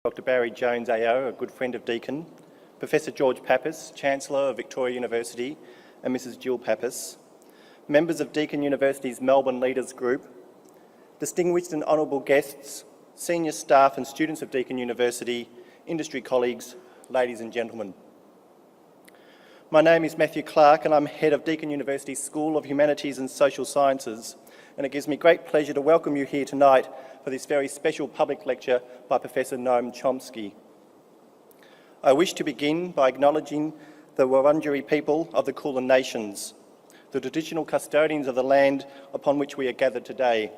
Dr. Barry Jones AO, a good friend of Deakin, Professor George Pappas, Chancellor of Victoria University, and Mrs. Jill Pappas, members of Deakin University's Melbourne Leaders Group, distinguished and honourable guests, senior staff and students of Deakin University, industry colleagues, ladies and gentlemen. My name is Matthew Clark and I'm head of Deakin University's School of Humanities and Social Sciences, and it gives me great pleasure to welcome you here tonight for this very special public lecture by Professor Noam Chomsky. I wish to begin by acknowledging the Wurundjeri people of the Kulin Nations, the traditional custodians of the land upon which we are gathered today.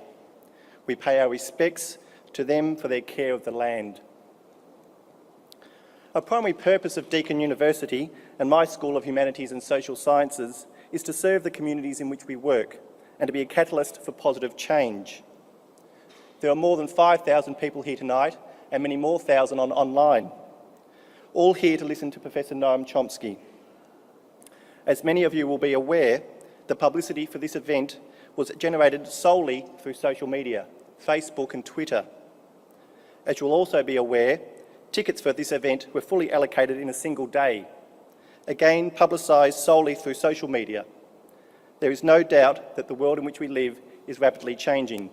We pay our respects to them for their care of the land. A primary purpose of Deakin University and my School of Humanities and Social Sciences is to serve the communities in which we work and to be a catalyst for positive change. There are more than 5,000 people here tonight and many more thousand online, all here to listen to Professor Noam Chomsky. As many of you will be aware, the publicity for this event was generated solely through social media, Facebook and Twitter. As you'll also be aware, tickets for this event were fully allocated in a single day, again publicised solely through social media. There is no doubt that the world in which we live is rapidly changing.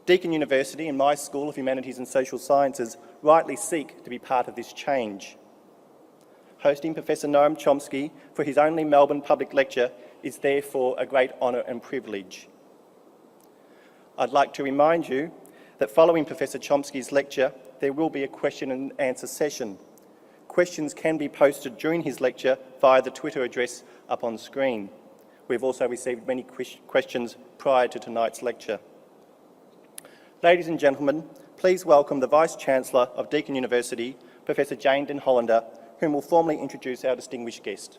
Deakin University and my School of Humanities and Social Sciences rightly seek to be part of this change. Hosting Professor Noam Chomsky for his only Melbourne public lecture is therefore a great honour and privilege. I'd like to remind you that following Professor Chomsky's lecture, there will be a question and answer session. Questions can be posted during his lecture via the Twitter address up on screen. We've also received many questions prior to tonight's lecture. Ladies and gentlemen, please welcome the Vice-Chancellor of Deakin University, Professor Jane Den Hollander, whom will formally introduce our distinguished guest.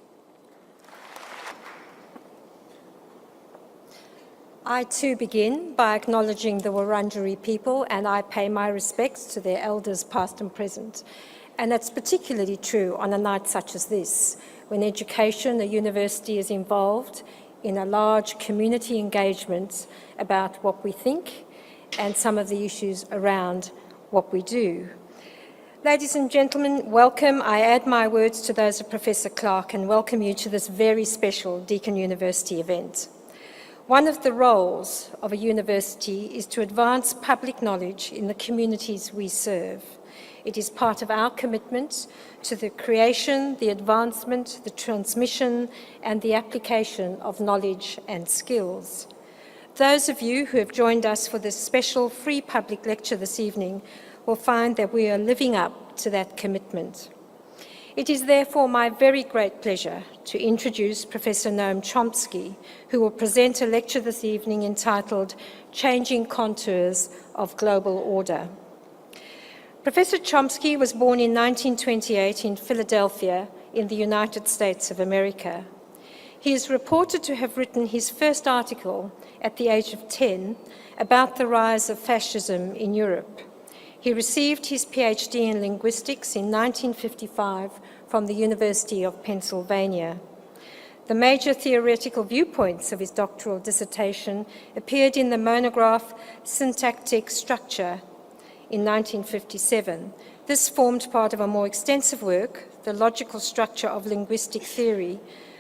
I too begin by acknowledging the Wurundjeri people, and I pay my respects to their elders past and present. And that's particularly true on a night such as this, when education, a university is involved in a large community engagement about what we think and some of the issues around what we do. Ladies and gentlemen, welcome. I add my words to those of Professor Clark and welcome you to this very special Deakin University event. One of the roles of a university is to advance public knowledge in the communities we serve. It is part of our commitment to the creation, the advancement, the transmission, and the application of knowledge and skills. Those of you who have joined us for this special free public lecture this evening will find that we are living up to that commitment. It is therefore my very great pleasure to introduce Professor Noam Chomsky, who will present a lecture this evening entitled Changing Contours of Global Order. Professor Chomsky was born in 1928 in Philadelphia in the United States of America. He is reported to have written his first article at the age of 10 about the rise of fascism in Europe. He received his PhD in linguistics in 1955 from the University of Pennsylvania. The major theoretical viewpoints of his doctoral dissertation appeared in the monograph Syntactic Structure in 1957. This formed part of a more extensive work, The Logical Structure of Linguistic Theory,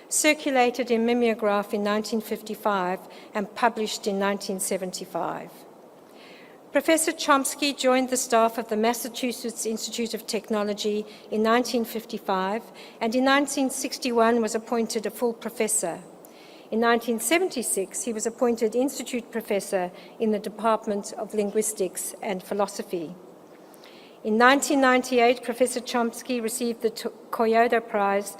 circulated in Mimeograph in 1955 and published in 1975. Professor Chomsky joined the staff of the Massachusetts Institute of Technology in 1955 and in 1961 was appointed a full professor. In 1976, he was appointed Institute Professor in the Department of Linguistics and Philosophy. In 1998, Professor Chomsky received the Toyota Prize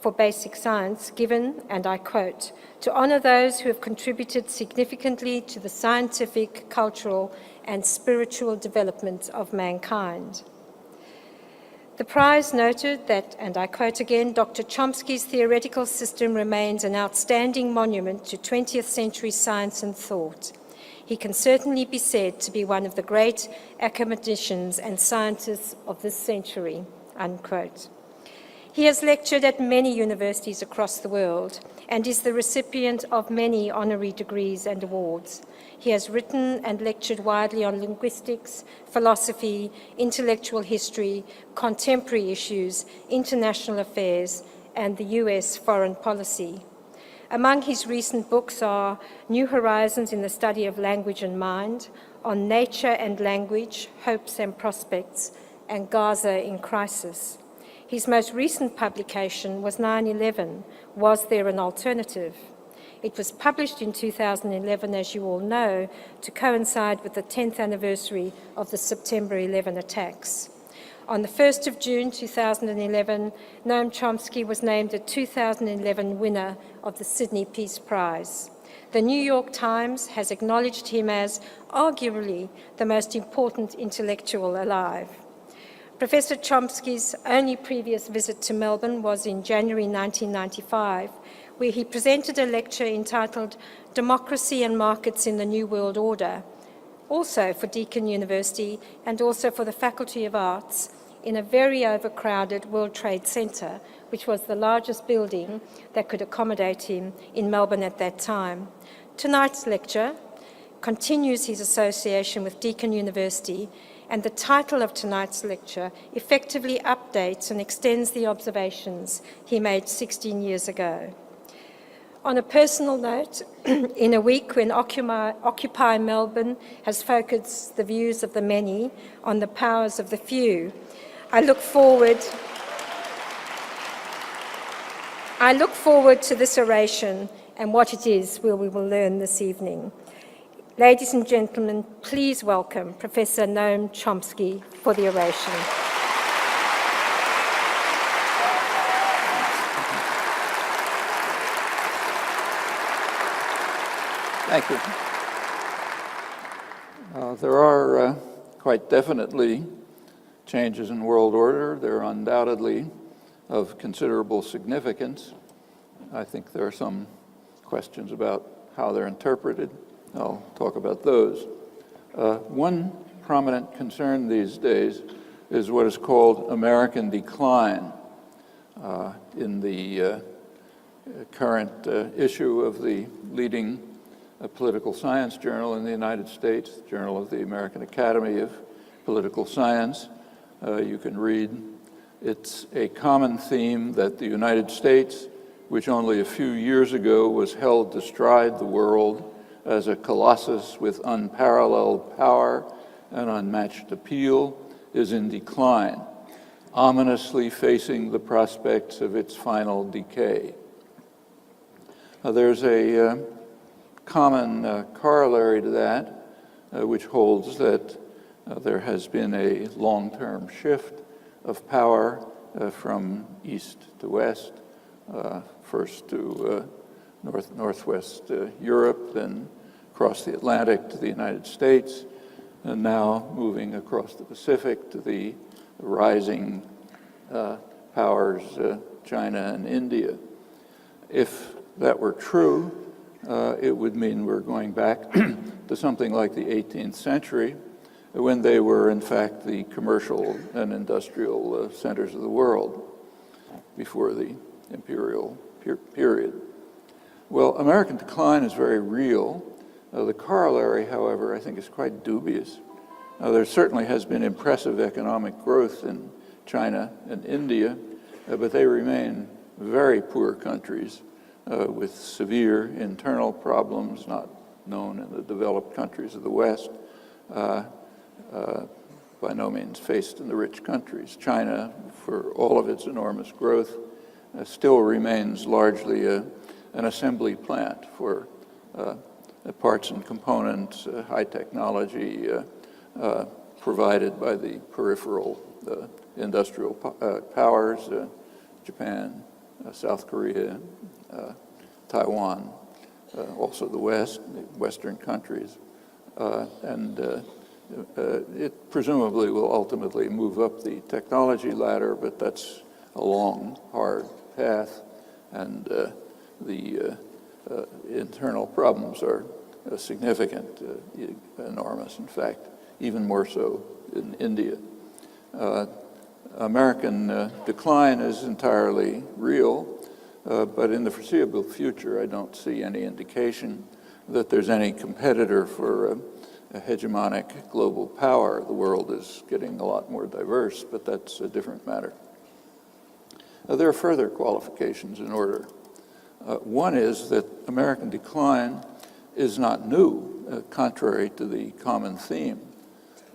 for Basic Science, given, and I quote, to honour those who have contributed significantly to the scientific, cultural, and spiritual development of mankind. The prize noted that, and I quote again, Dr. Chomsky's theoretical system remains an outstanding monument to 20th century science and thought. He can certainly be said to be one of the great academicians and scientists of this century, unquote. He has lectured at many universities across the world and is the recipient of many honorary degrees and awards. He has written and lectured widely on linguistics, philosophy, intellectual history, contemporary issues, international affairs, and the US foreign policy. Among his recent books are New Horizons in the Study of Language and Mind, On Nature and Language, Hopes and Prospects, and Gaza in Crisis. His most recent publication was 9/11, Was There an Alternative? It was published in 2011, as you all know, to coincide with the 10th anniversary of the September 11 attacks. On the 1st of June 2011, Noam Chomsky was named a 2011 winner of the Sydney Peace Prize. The New York Times has acknowledged him as arguably the most important intellectual alive. Professor Chomsky's only previous visit to Melbourne was in January 1995, where he presented a lecture entitled Democracy and Markets in the New World Order, also for Deakin University and also for the Faculty of Arts, in a very overcrowded World Trade Center, which was the largest building that could accommodate him in Melbourne at that time. Tonight's lecture continues his association with Deakin University, and the title of tonight's lecture effectively updates and extends the observations he made 16 years ago. On a personal note, in a week when Occupy Melbourne has focused the views of the many on the powers of the few, I look forward to this oration and what it is we will learn this evening. Ladies and gentlemen, please welcome Professor Noam Chomsky for the oration. Thank you. There are quite definitely changes in world order. They're undoubtedly of considerable significance. I think there are some questions about how they're interpreted. I'll talk about those. One prominent concern these days is what is called American decline. In the current issue of the leading political science journal in the United States, the Journal of the American Academy of Political Science, you can read, it's a common theme that the United States, which only a few years ago was held to stride the world as a colossus with unparalleled power and unmatched appeal, is in decline, ominously facing the prospects of its final decay. There's a common corollary to that, which holds that there has been a long-term shift of power from east to west, first to northwest Europe, then across the Atlantic to the United States, and now moving across the Pacific to the rising powers, China and India. If that were true, it would mean we're going back to something like the 18th century, when they were, in fact, the commercial and industrial centers of the world before the imperial period. Well, American decline is very real. The corollary, however, I think is quite dubious. There certainly has been impressive economic growth in China and India, but they remain very poor countries with severe internal problems not known in the developed countries of the West, by no means faced in the rich countries. China, for all of its enormous growth, still remains largely an assembly plant for parts and components, high technology provided by the peripheral industrial powers, Japan, South Korea, Taiwan, also the West, the Western countries. It presumably will ultimately move up the technology ladder, but that's a long, hard path, and the internal problems are significant, enormous, in fact, even more so in India. American decline is entirely real, but in the foreseeable future, I don't see any indication that there's any competitor for a hegemonic global power. The world is getting a lot more diverse, but that's a different matter. There are further qualifications in order. One is that American decline is not new, contrary to the common theme.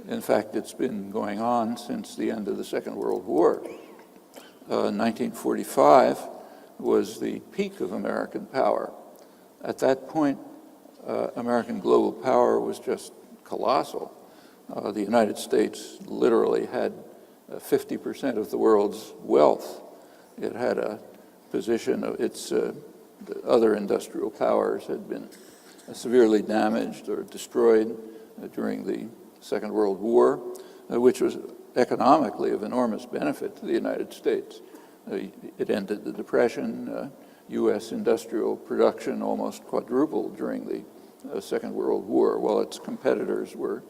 In fact, it's been going on since the end of the Second World War. 1945 was the peak of American power. At that point, American global power was just colossal. The United States literally had 50% of the world's wealth. It had a position of its other industrial powers had been severely damaged or destroyed during the Second World War, which was economically of enormous benefit to the United States. It ended the Depression. U.S. industrial production almost quadrupled during the Second World War, while its competitors were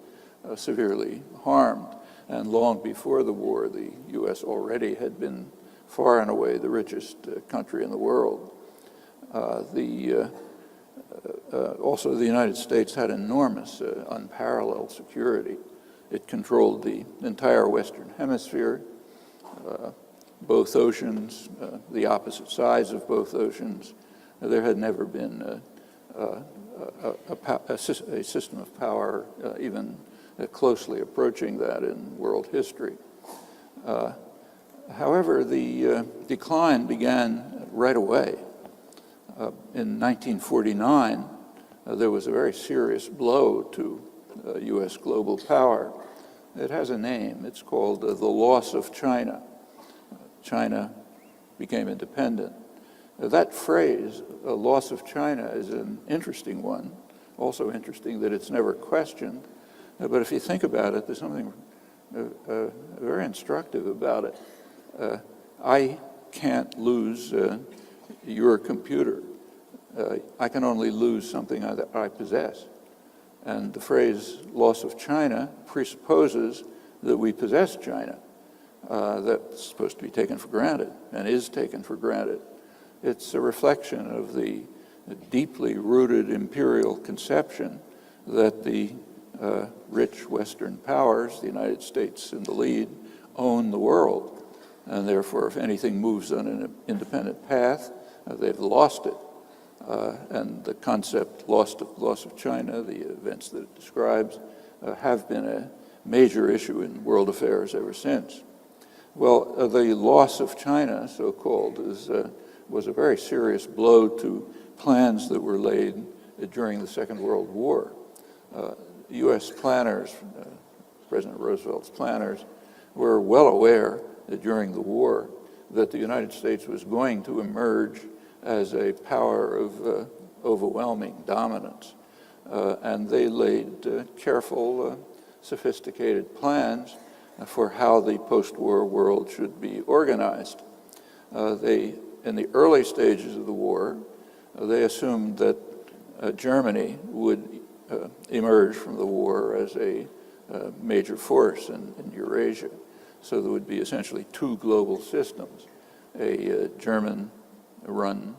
severely harmed. And long before the war, the U.S. already had been far and away the richest country in the world. Also, the United States had enormous, unparalleled security. It controlled the entire Western Hemisphere, both oceans, the opposite sides of both oceans. There had never been a system of power even closely approaching that in world history. However, the decline began right away. In 1949, there was a very serious blow to U.S. global power. It has a name. It's called the loss of China. China became independent. That phrase, loss of China, is an interesting one. Also interesting that it's never questioned. But if you think about it, there's something very instructive about it. I can't lose your computer. I can only lose something that I possess. And the phrase loss of China presupposes that we possess China. That's supposed to be taken for granted and is taken for granted. It's a reflection of the deeply rooted imperial conception that the rich Western powers, the United States in the lead, own the world. And therefore, if anything moves on an independent path, they've lost it. And the concept loss of China, the events that it describes, have been a major issue in world affairs ever since. Well, the loss of China, so-called, was a very serious blow to plans that were laid during the Second World War. U.S. planners, President Roosevelt's planners, were well aware that during the war that the United States was going to emerge as a power of overwhelming dominance. And they laid careful, sophisticated plans for how the post-war world should be organized. In the early stages of the war, they assumed that Germany would emerge from the war as a major force in Eurasia. So there would be essentially two global systems, a German-run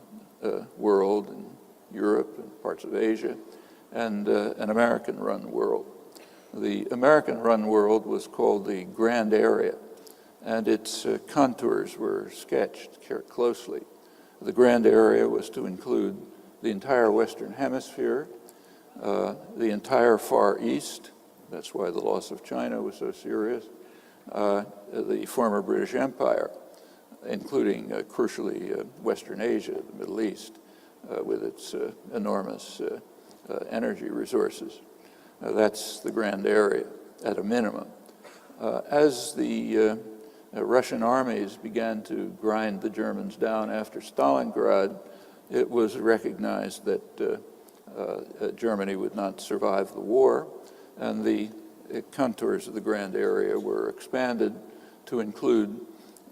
world in Europe and parts of Asia, and an American-run world. The American-run world was called the Grand Area, and its contours were sketched closely. The Grand Area was to include the entire Western Hemisphere, the entire Far East. That's why the loss of China was so serious. The former British Empire, including crucially Western Asia, the Middle East, with its enormous energy resources. That's the Grand Area at a minimum. As the Russian armies began to grind the Germans down after Stalingrad, it was recognized that Germany would not survive the war, and the contours of the Grand Area were expanded to include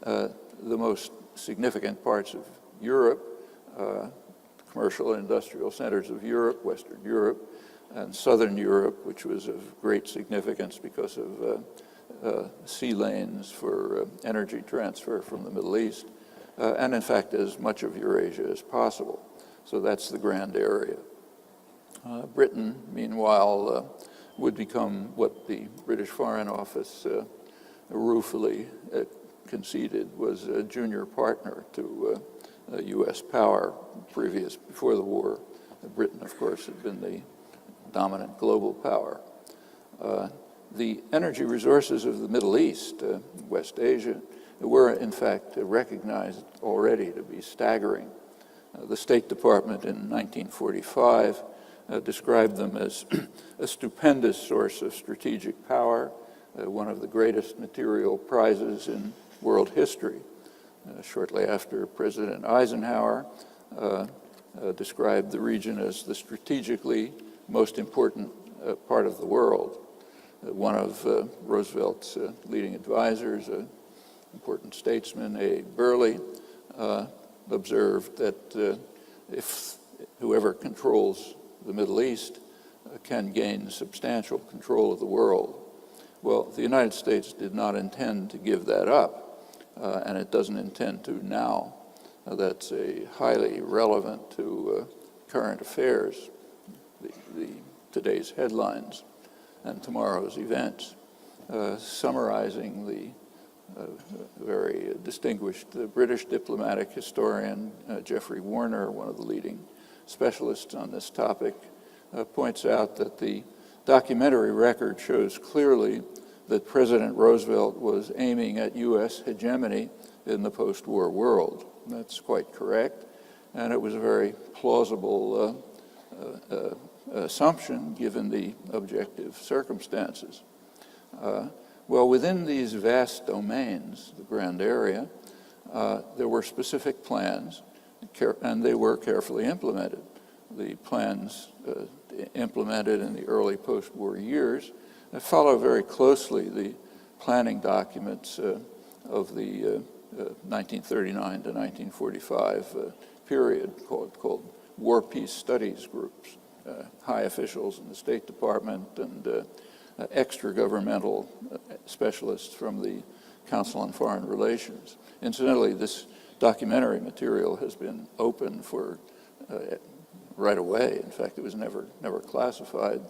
the most significant parts of Europe, commercial and industrial centers of Europe, Western Europe, and Southern Europe, which was of great significance because of sea lanes for energy transfer from the Middle East, and in fact as much of Eurasia as possible. So that's the grand area. Britain, meanwhile, would become what the British Foreign Office ruefully conceded was a junior partner to U.S. power before the war. Britain, of course, had been the dominant global power. The energy resources of the Middle East, West Asia, were in fact recognized already to be staggering. The State Department in 1945 described them as a stupendous source of strategic power, one of the greatest material prizes in world history. Shortly after, President Eisenhower described the region as the strategically most important part of the world. One of Roosevelt's leading advisors, an important statesman, A. Burley, observed that if whoever controls the Middle East can gain substantial control of the world. Well, the United States did not intend to give that up, and it doesn't intend to now. That's highly relevant to current affairs, today's headlines and tomorrow's events. Summarizing the very distinguished British diplomatic historian Geoffrey Warner, one of the leading specialists on this topic, points out that the documentary record shows clearly that President Roosevelt was aiming at U.S. hegemony in the post-war world. That's quite correct, and it was a very plausible assumption given the objective circumstances. Well, within these vast domains, the grand area, there were specific plans, and they were carefully implemented. The plans implemented in the early post-war years follow very closely the planning documents of the 1939 to 1945 period called War Peace Studies Groups. High officials in the State Department and extra-governmental specialists from the Council on Foreign Relations. Incidentally, this documentary material has been open for right away. In fact, it was never classified.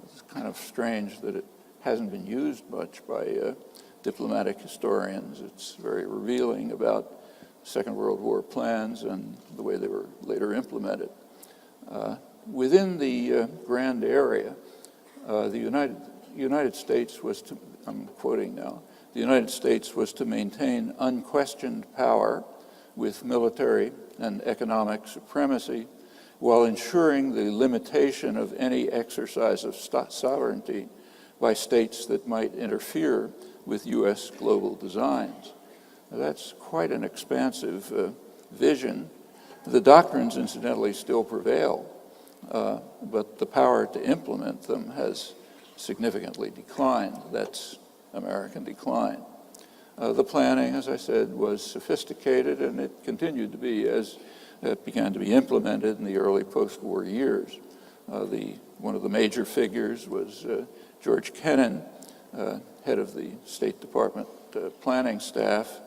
It's kind of strange that it hasn't been used much by diplomatic historians. It's very revealing about Second World War plans and the way they were later implemented. Within the grand area, the United States was to, I'm quoting now, the United States was to maintain unquestioned power with military and economic supremacy while ensuring the limitation of any exercise of sovereignty by states that might interfere with U.S. global designs. Now, that's quite an expansive vision. The doctrines, incidentally, still prevail, but the power to implement them has significantly declined. That's American decline. The planning, as I said, was sophisticated, and it continued to be as it began to be implemented in the early post-war years. One of the major figures was George Kennan, head of the State Department planning staff.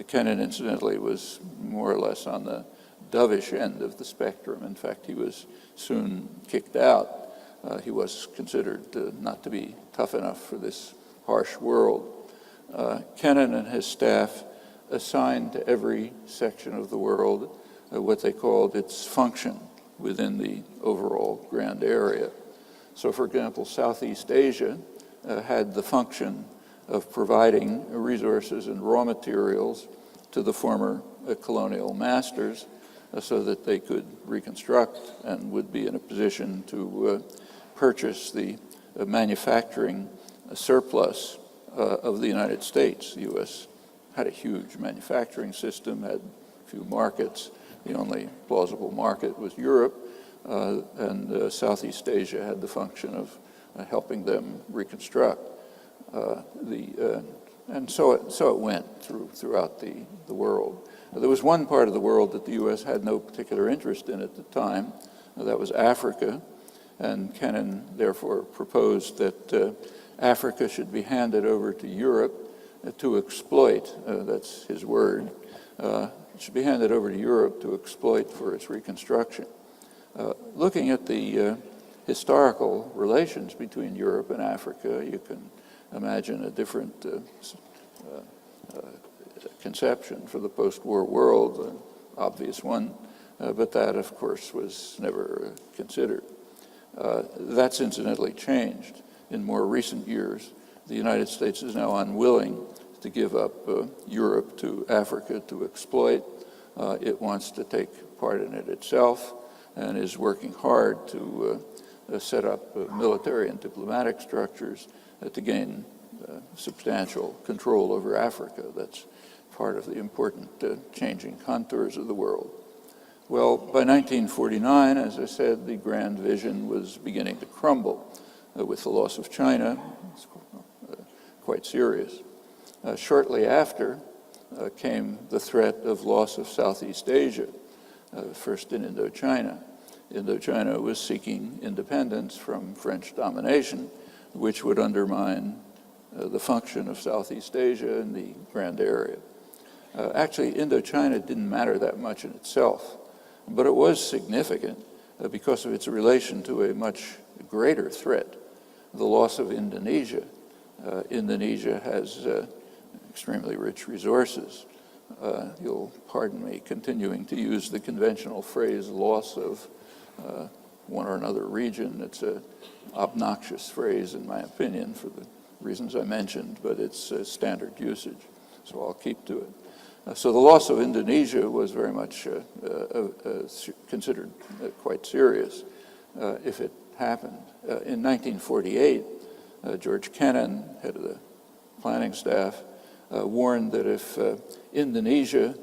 Kennan, incidentally, was more or less on the dovish end of the spectrum. In fact, he was soon kicked out. He was considered not to be tough enough for this harsh world. Kennan and his staff assigned to every section of the world what they called its function within the overall grand area. So, for example, Southeast Asia had the function of providing resources and raw materials to the former colonial masters so that they could reconstruct and would be in a position to purchase the manufacturing surplus of the United States. The U.S. had a huge manufacturing system, had few markets. The only plausible market was Europe, and Southeast Asia had the function of helping them reconstruct. And so it went throughout the world. There was one part of the world that the U.S. had no particular interest in at the time. That was Africa, and Kennan therefore proposed that Africa should be handed over to Europe to exploit. That's his word. It should be handed over to Europe to exploit for its reconstruction. Looking at the historical relations between Europe and Africa, you can imagine a different conception for the post-war world, an obvious one, but that, of course, was never considered. That's incidentally changed in more recent years. The United States is now unwilling to give up Europe to Africa to exploit. It wants to take part in it itself and is working hard to set up military and diplomatic structures to gain substantial control over Africa. That's part of the important changing contours of the world. Well, by 1949, as I said, the grand vision was beginning to crumble with the loss of China. It's quite serious. Shortly after came the threat of loss of Southeast Asia, first in Indochina. Indochina was seeking independence from French domination, which would undermine the function of Southeast Asia in the grand area. Actually, Indochina didn't matter that much in itself, but it was significant because of its relation to a much greater threat, the loss of Indonesia. Indonesia has extremely rich resources. You'll pardon me continuing to use the conventional phrase loss of one or another region. It's an obnoxious phrase, in my opinion, for the reasons I mentioned, but it's standard usage, so I'll keep to it. So the loss of Indonesia was very much considered quite serious if it happened. In 1948, George Kennan, head of the planning staff, warned that if Indonesia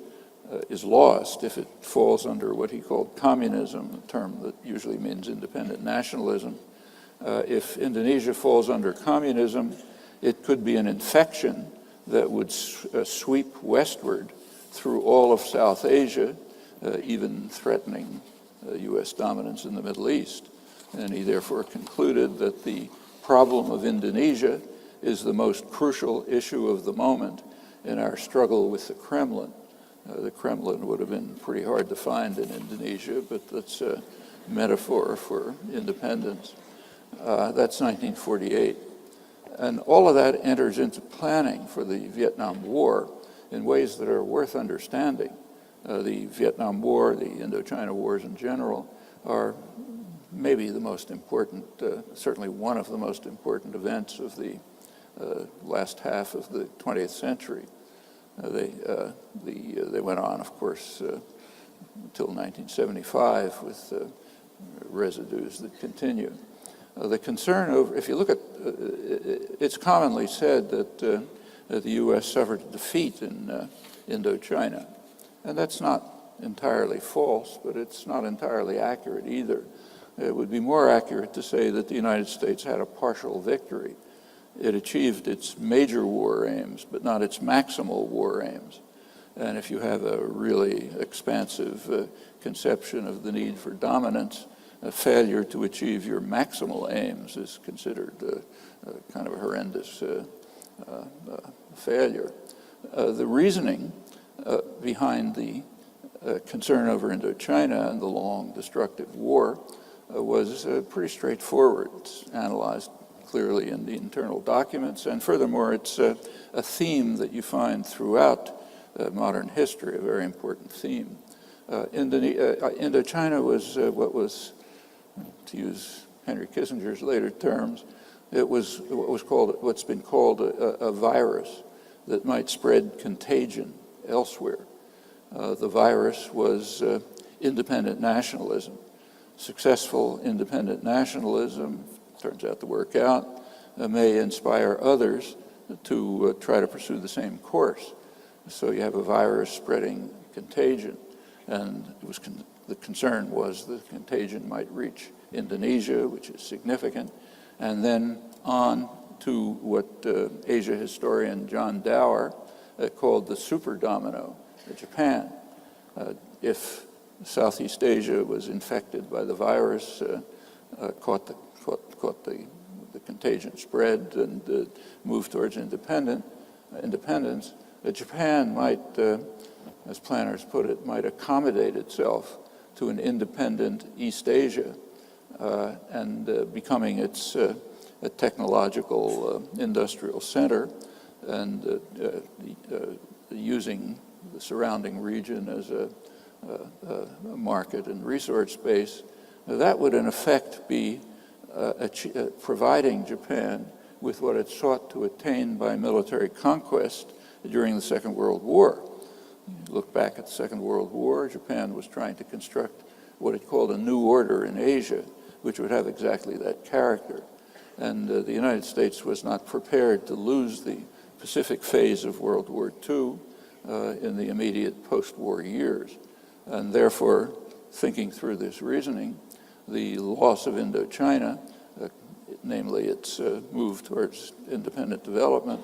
is lost, if it falls under what he called communism, a term that usually means independent nationalism, if Indonesia falls under communism, it could be an infection that would sweep westward through all of South Asia, even threatening U.S. dominance in the Middle East. And he therefore concluded that the problem of Indonesia is the most crucial issue of the moment in our struggle with the Kremlin. The Kremlin would have been pretty hard to find in Indonesia, but that's a metaphor for independence. That's 1948. And all of that enters into planning for the Vietnam War in ways that are worth understanding. The Vietnam War, the Indochina wars in general, are maybe the most important, certainly one of the most important events of the last half of the 20th century. They went on, of course, until 1975 with residues that continue. The concern over, if you look at, it's commonly said that the U.S. suffered a defeat in Indochina, and that's not entirely false, but it's not entirely accurate either. It would be more accurate to say that the United States had a partial victory. It achieved its major war aims, but not its maximal war aims. And if you have a really expansive conception of the need for dominance, a failure to achieve your maximal aims is considered kind of a horrendous failure. The reasoning behind the concern over Indochina and the long destructive war was pretty straightforward. It's analyzed clearly in the internal documents, and furthermore, it's a theme that you find throughout modern history, a very important theme. Indochina was what was, to use Henry Kissinger's later terms, it was what's been called a virus that might spread contagion elsewhere. The virus was independent nationalism. Successful independent nationalism, turns out to work out, may inspire others to try to pursue the same course. So you have a virus spreading contagion, and it was the concern was the contagion might reach Indonesia, which is significant, and then on to what Asia historian John Dower called the super domino, Japan. If Southeast Asia was infected by the virus, caught the the contagion spread and moved towards independence, Japan might, as planners put it, might accommodate itself to an independent East Asia and becoming its a technological industrial center and using the surrounding region as a market and resource base. Now, that would in effect be providing Japan with what it sought to attain by military conquest during the Second World War. You look back at the Second World War, Japan was trying to construct what it called a new order in Asia, which would have exactly that character. And the United States was not prepared to lose the Pacific phase of World War II in the immediate post-war years. And therefore, thinking through this reasoning, the loss of Indochina, namely its move towards independent development,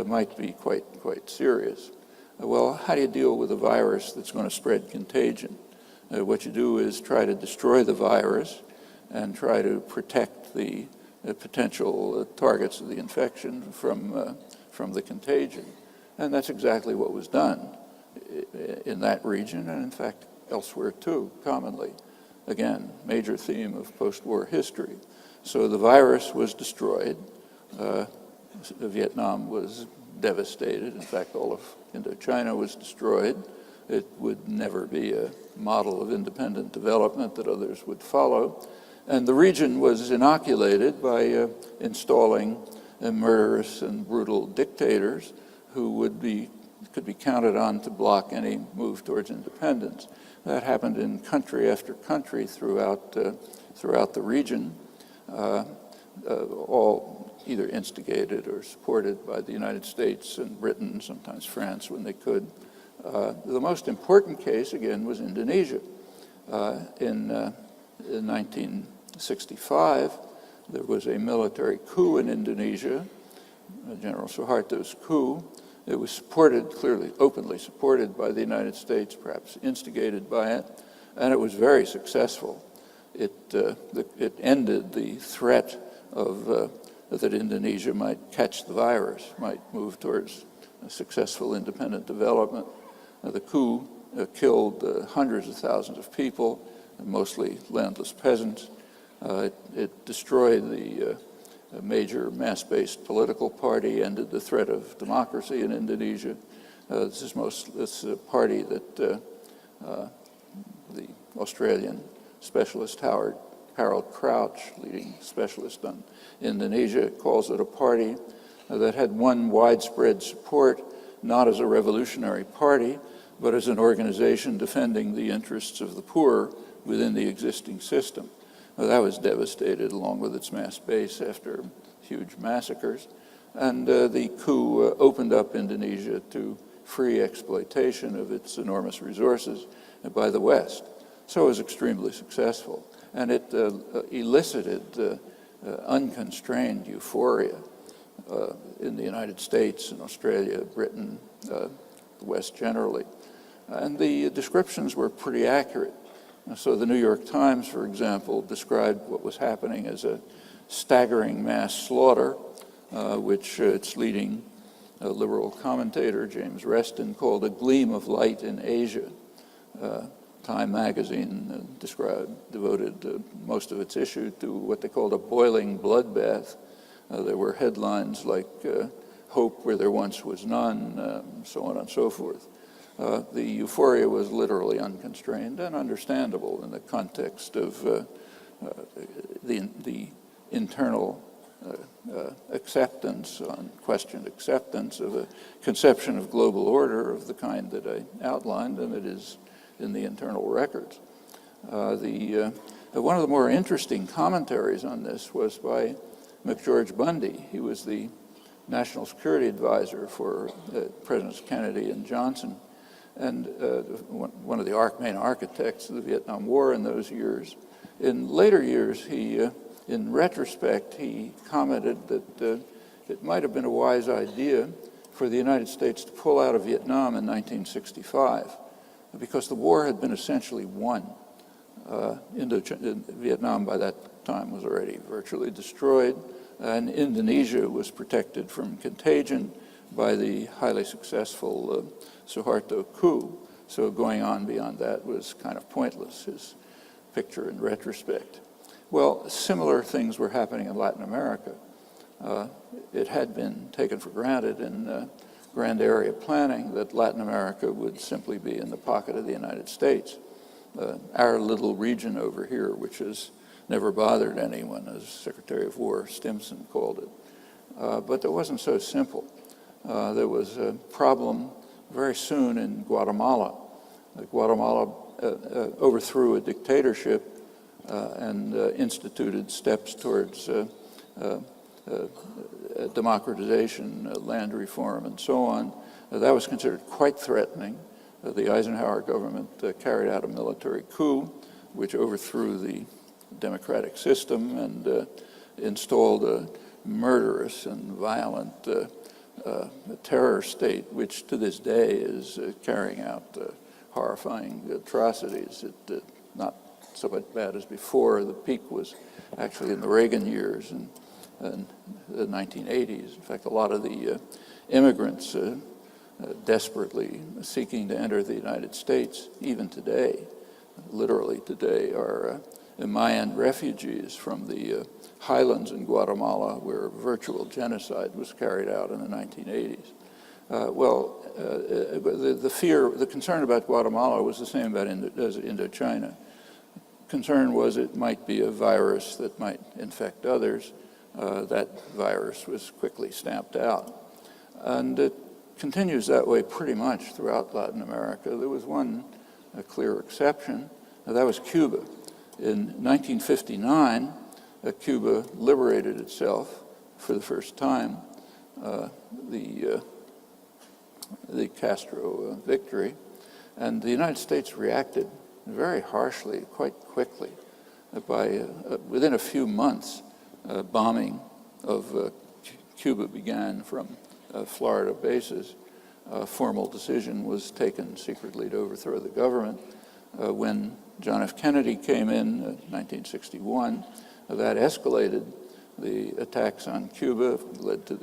might be quite serious. Well, how do you deal with a virus that's going to spread contagion? What you do is try to destroy the virus and try to protect the potential targets of the infection from the contagion. And that's exactly what was done in that region, and in fact elsewhere too, commonly. Again, major theme of post-war history. So the virus was destroyed. Vietnam was devastated. In fact, all of Indochina was destroyed. It would never be a model of independent development that others would follow. And the region was inoculated by installing murderous and brutal dictators who could be counted on to block any move towards independence. That happened in country after country throughout the region, all either instigated or supported by the United States and Britain, sometimes France when they could. The most important case, again, was Indonesia. In 1965, there was a military coup in Indonesia, General Suharto's coup. It was supported, clearly, openly supported by the United States, perhaps instigated by it, and it was very successful. It ended the threat of that Indonesia might catch the virus, might move towards a successful independent development. The coup killed hundreds of thousands of people, mostly landless peasants. It destroyed the major mass-based political party, ended the threat of democracy in Indonesia. This is a party that the Australian specialist Harold Crouch, leading specialist on Indonesia, calls it a party that had won widespread support, not as a revolutionary party, but as an organization defending the interests of the poor within the existing system. That was devastated along with its mass base after huge massacres. And the coup opened up Indonesia to free exploitation of its enormous resources by the West. So it was extremely successful. And it elicited unconstrained euphoria in the United States and Australia, Britain, the West generally. And the descriptions were pretty accurate. So the New York Times, for example, described what was happening as a staggering mass slaughter, which its leading liberal commentator, James Reston, called a gleam of light in Asia. Time magazine devoted most of its issue to what they called a boiling bloodbath. There were headlines like "Hope where there once was none," so on and so forth. The euphoria was literally unconstrained and understandable in the context of the internal acceptance, unquestioned acceptance of a conception of global order of the kind that I outlined, and it is in the internal records. One of the more interesting commentaries on this was by McGeorge Bundy. He was the national security advisor for Presidents Kennedy and Johnson, and one of the main architects of the Vietnam War in those years. In later years, in retrospect, he commented that it might have been a wise idea for the United States to pull out of Vietnam in 1965, because the war had been essentially won. Vietnam by that time was already virtually destroyed. and Indonesia was protected from contagion by the highly successful Suharto coup. So going on beyond that was kind of pointless, his picture in retrospect. Well, similar things were happening in Latin America. It had been taken for granted in grand area planning that Latin America would simply be in the pocket of the United States. Our little region over here, which has never bothered anyone, as Secretary of War Stimson called it. But that wasn't so simple. There was a problem very soon in Guatemala. Guatemala overthrew a dictatorship and instituted steps towards democratization, land reform, and so on. That was considered quite threatening. The Eisenhower government carried out a military coup, which overthrew the democratic system and installed a murderous and violent terror state, which to this day is carrying out horrifying atrocities. Not so bad as before. The peak was actually in the Reagan years and the 1980s. In fact, a lot of the immigrants desperately seeking to enter the United States, even today, literally today, are Mayan refugees from the highlands in Guatemala, where virtual genocide was carried out in the 1980s. The concern about Guatemala was the same as Indochina. Concern was it might be a virus that might infect others. That virus was quickly stamped out. And it continues that way pretty much throughout Latin America. There was one clear exception, and that was Cuba. In 1959, Cuba liberated itself for the first time, the Castro victory, and the United States reacted very harshly, quite quickly. Within a few months, bombing of Cuba began from Florida bases. A formal decision was taken secretly to overthrow the government. When John F. Kennedy came in 1961, that escalated. The attacks on Cuba led to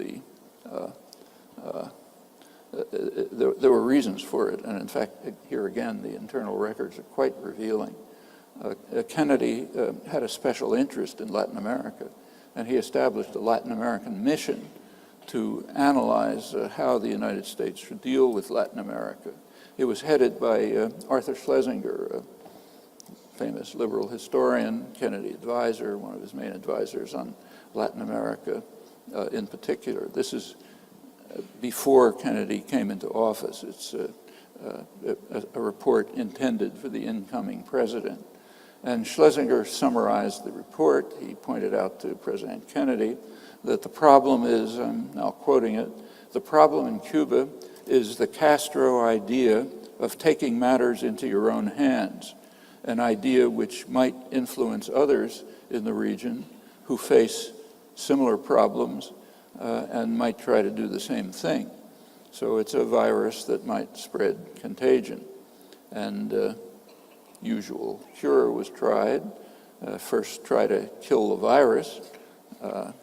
there were reasons for it, and in fact, here again, the internal records are quite revealing. Kennedy had a special interest in Latin America, and he established a Latin American mission to analyze how the United States should deal with Latin America. It was headed by Arthur Schlesinger, a famous liberal historian, Kennedy advisor, one of his main advisors on Latin America in particular. This is before Kennedy came into office. It's a report intended for the incoming president. And Schlesinger summarized the report. He pointed out to President Kennedy that the problem is, I'm now quoting it, the problem in Cuba is the Castro idea of taking matters into your own hands, an idea which might influence others in the region who face similar problems and might try to do the same thing. So it's a virus that might spread contagion. And usual cure was tried. First, try to kill the virus. Well,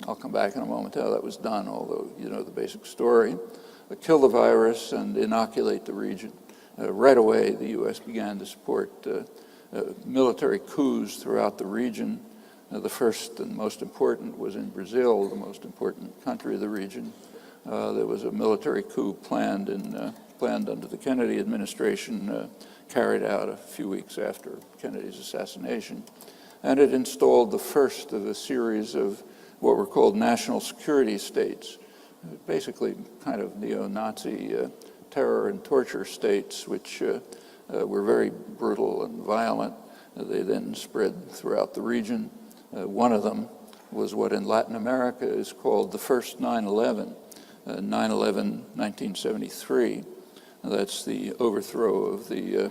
I'll come back in a moment to how that was done, although you know the basic story. Kill the virus and inoculate the region. Right away, the U.S. began to support military coups throughout the region. The first and most important was in Brazil, the most important country of the region. There was a military coup planned under the Kennedy administration, carried out a few weeks after Kennedy's assassination. And it installed the first of a series of what were called national security states, basically kind of neo-Nazi terror and torture states, which were very brutal and violent. They then spread throughout the region. One of them was what in Latin America is called the first 9/11, 9/11, 1973. That's the overthrow of the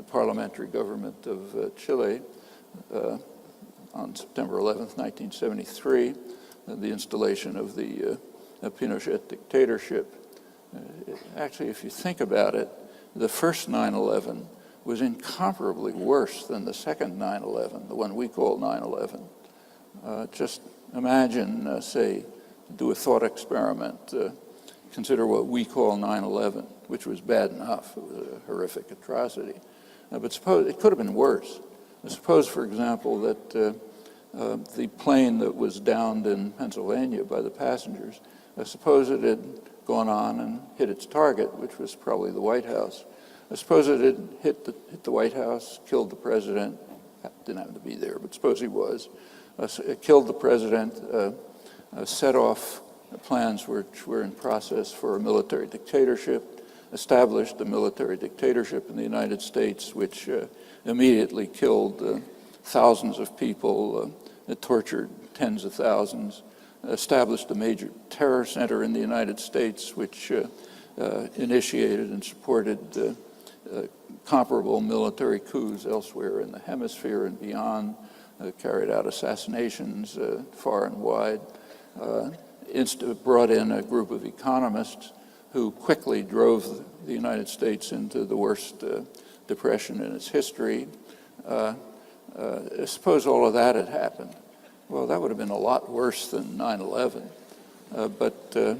parliamentary government of Chile on September 11th, 1973, the installation of the Pinochet dictatorship. Actually, if you think about it, the first 9/11 was incomparably worse than the second 9/11, the one we call 9/11. Just imagine, say, do a thought experiment. Consider what we call 9/11, which was bad enough. It was a horrific atrocity. But suppose it could have been worse. Suppose, for example, that the plane that was downed in Pennsylvania by the passengers, suppose it had gone on and hit its target, which was probably the White House. Suppose it had hit the White House, killed the president. Didn't have to be there, but suppose he was. It killed the president, set off plans which were in process for a military dictatorship, established a military dictatorship in the United States, which immediately killed thousands of people, tortured tens of thousands, established a major terror center in the United States, which initiated and supported comparable military coups elsewhere in the hemisphere and beyond, carried out assassinations far and wide, brought in a group of economists who quickly drove the United States into the worst depression in its history. Suppose all of that had happened. Well, that would have been a lot worse than 9/11. But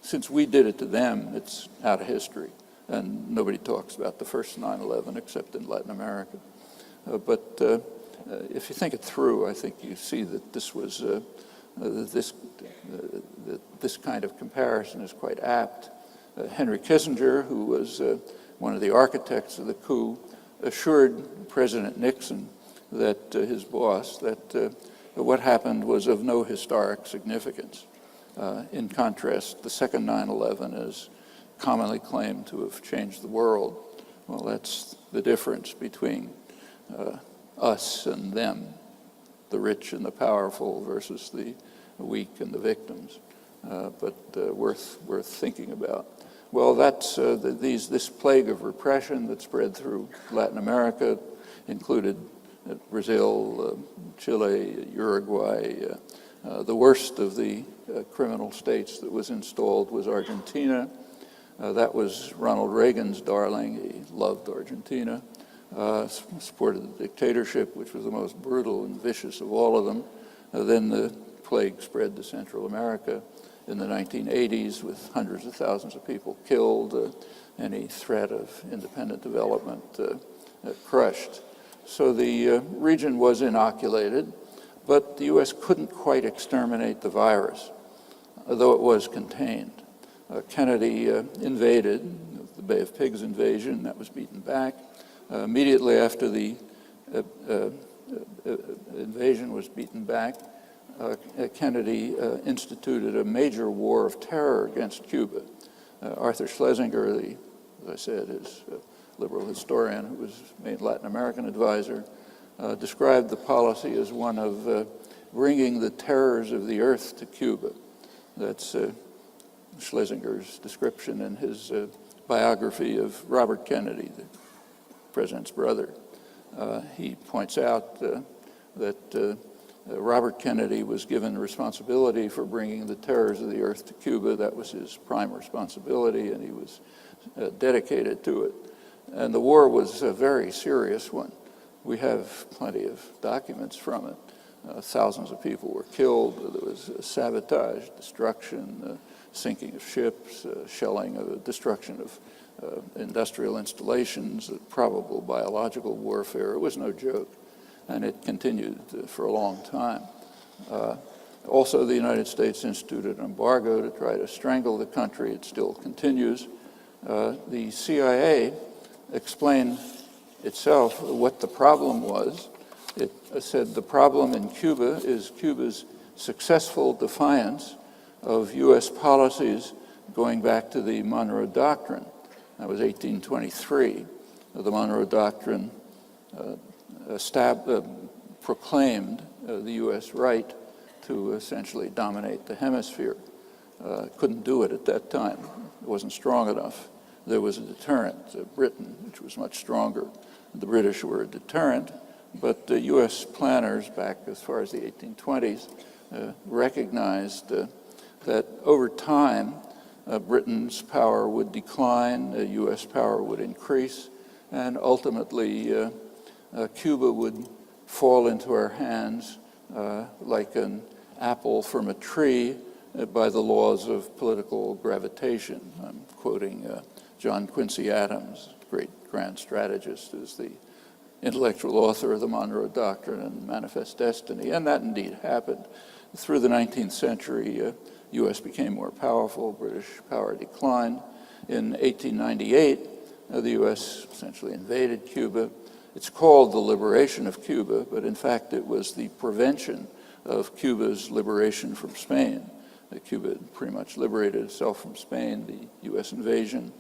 since we did it to them, it's out of history. And nobody talks about the first 9/11 except in Latin America. But if you think it through, I think you see that this was this kind of comparison is quite apt. Henry Kissinger, who was one of the architects of the coup, assured President Nixon that his boss that what happened was of no historic significance. In contrast, the second 9/11 is commonly claimed to have changed the world. Well, that's the difference between us and them, the rich and the powerful versus the weak and the victims, but worth thinking about. Well, that's this plague of repression that spread through Latin America, included Brazil, Chile, Uruguay. The worst of the criminal states that was installed was Argentina. That was Ronald Reagan's darling. He loved Argentina, supported the dictatorship, which was the most brutal and vicious of all of them. Then the plague spread to Central America in the 1980s with hundreds of thousands of people killed, any threat of independent development crushed. So the region was inoculated, but the U.S. couldn't quite exterminate the virus, though it was contained. Kennedy invaded, the Bay of Pigs invasion, that was beaten back. Immediately after the invasion was beaten back, Kennedy instituted a major war of terror against Cuba. Arthur Schlesinger, as I said, is a liberal historian who was made Latin American advisor, described the policy as one of bringing the terrors of the earth to Cuba. That's Schlesinger's description in his biography of Robert Kennedy, the president's brother. He points out that Robert Kennedy was given responsibility for bringing the terrors of the earth to Cuba. That was his prime responsibility, and he was dedicated to it. And the war was a very serious one. We have plenty of documents from it. Thousands of people were killed. There was sabotage, destruction, sinking of ships, shelling, destruction of industrial installations, probable biological warfare. It was no joke, and it continued for a long time. Also, the United States instituted an embargo to try to strangle the country. It still continues. The CIA explained itself what the problem was. It said the problem in Cuba is Cuba's successful defiance of U.S. policies going back to the Monroe Doctrine. That was 1823. The Monroe Doctrine proclaimed the U.S. right to essentially dominate the hemisphere. Couldn't do it at that time. It wasn't strong enough. There was a deterrent, Britain, which was much stronger. The British were a deterrent, but the U.S. planners back as far as the 1820s recognized that over time Britain's power would decline, U.S. power would increase, and ultimately Cuba would fall into our hands like an apple from a tree by the laws of political gravitation. I'm quoting John Quincy Adams, great grand strategist, who's the intellectual author of the Monroe Doctrine and Manifest Destiny, and that indeed happened. Through the 19th century, U.S. became more powerful, British power declined. In 1898, the U.S. essentially invaded Cuba. It's called the liberation of Cuba, but in fact it was the prevention of Cuba's liberation from Spain. Cuba had pretty much liberated itself from Spain. The U.S. invasion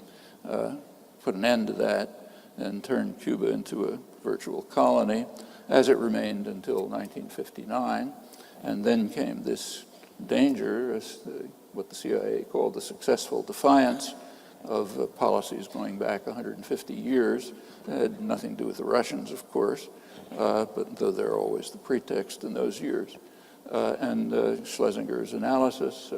put an end to that and turned Cuba into a virtual colony, as it remained until 1959. And then came this danger, what the CIA called the successful defiance of policies going back 150 years. It had nothing to do with the Russians, of course, but though they're always the pretext in those years. And Schlesinger's analysis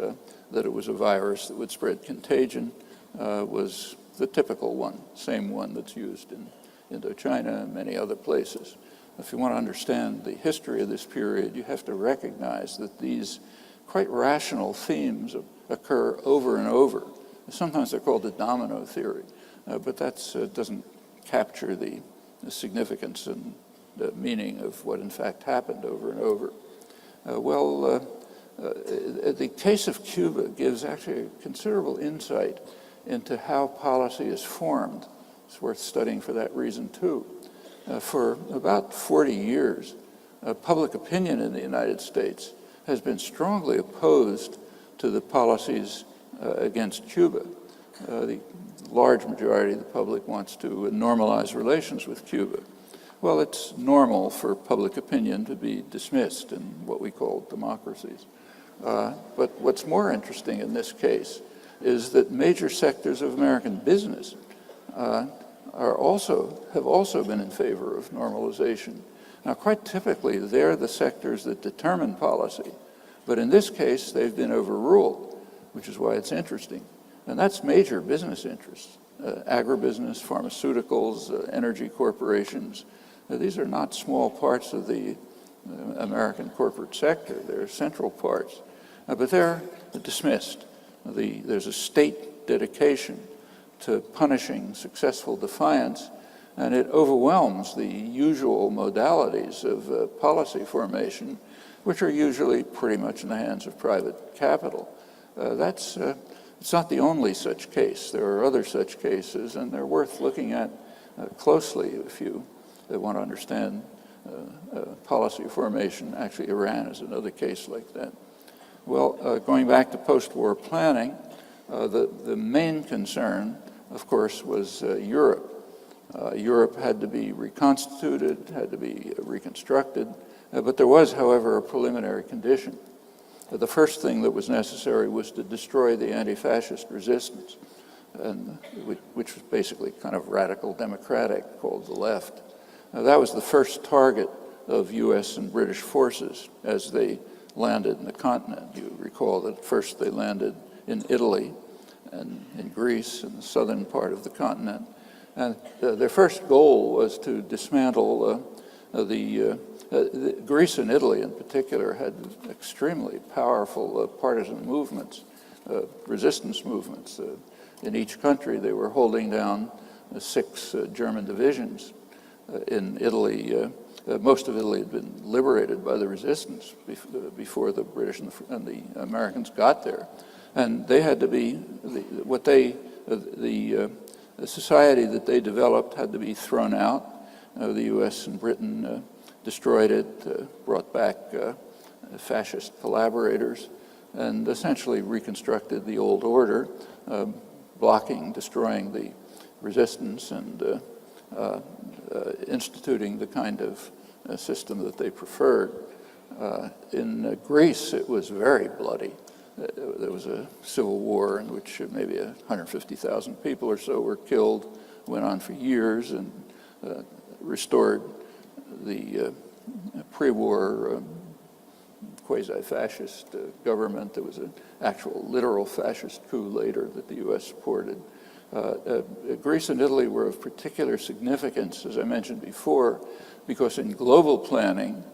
that it was a virus that would spread contagion was the typical one, same one that's used in Indochina and many other places. If you want to understand the history of this period, you have to recognize that these quite rational themes occur over and over. Sometimes they're called the domino theory, but that doesn't capture the significance and the meaning of what in fact happened over and over. The case of Cuba gives actually a considerable insight into how policy is formed. It's worth studying for that reason too. For about 40 years, public opinion in the United States has been strongly opposed to the policies against Cuba. The large majority of the public wants to normalize relations with Cuba. Well, it's normal for public opinion to be dismissed in what we call democracies. But what's more interesting in this case is that major sectors of American business have also been in favor of normalization. Now, quite typically, they're the sectors that determine policy. But in this case, they've been overruled, which is why it's interesting. And that's major business interests, agribusiness, pharmaceuticals, energy corporations. These are not small parts of the American corporate sector. They're central parts. But they're dismissed. There's a state dedication to punishing successful defiance, and it overwhelms the usual modalities of policy formation, which are usually pretty much in the hands of private capital. It's not the only such case. There are other such cases, and they're worth looking at closely if you want to understand policy formation. Actually, Iran is another case like that. Well, going back to post-war planning, the main concern, of course, was Europe. Europe had to be reconstituted, had to be reconstructed, but there was, however, a preliminary condition. The first thing that was necessary was to destroy the anti-fascist resistance, which was basically kind of radical democratic, called the left. That was the first target of U.S. and British forces as they landed in the continent. You recall that first they landed in Italy and in Greece, in the southern part of the continent. And their first goal was to dismantle Greece and Italy in particular had extremely powerful partisan movements, resistance movements. In each country, they were holding down 6 German divisions. In Italy, most of Italy had been liberated by the resistance before the British and the Americans got there. And they had to be, the society that they developed had to be thrown out. The U.S. and Britain destroyed it, brought back fascist collaborators, and essentially reconstructed the old order, destroying the resistance and instituting the kind of system that they preferred. In Greece, it was very bloody. There was a civil war in which maybe 150,000 people or so were killed, went on for years, and restored the pre-war quasi-fascist government. There was an actual literal fascist coup later that the U.S. supported. Greece and Italy were of particular significance, as I mentioned before, because in global planning,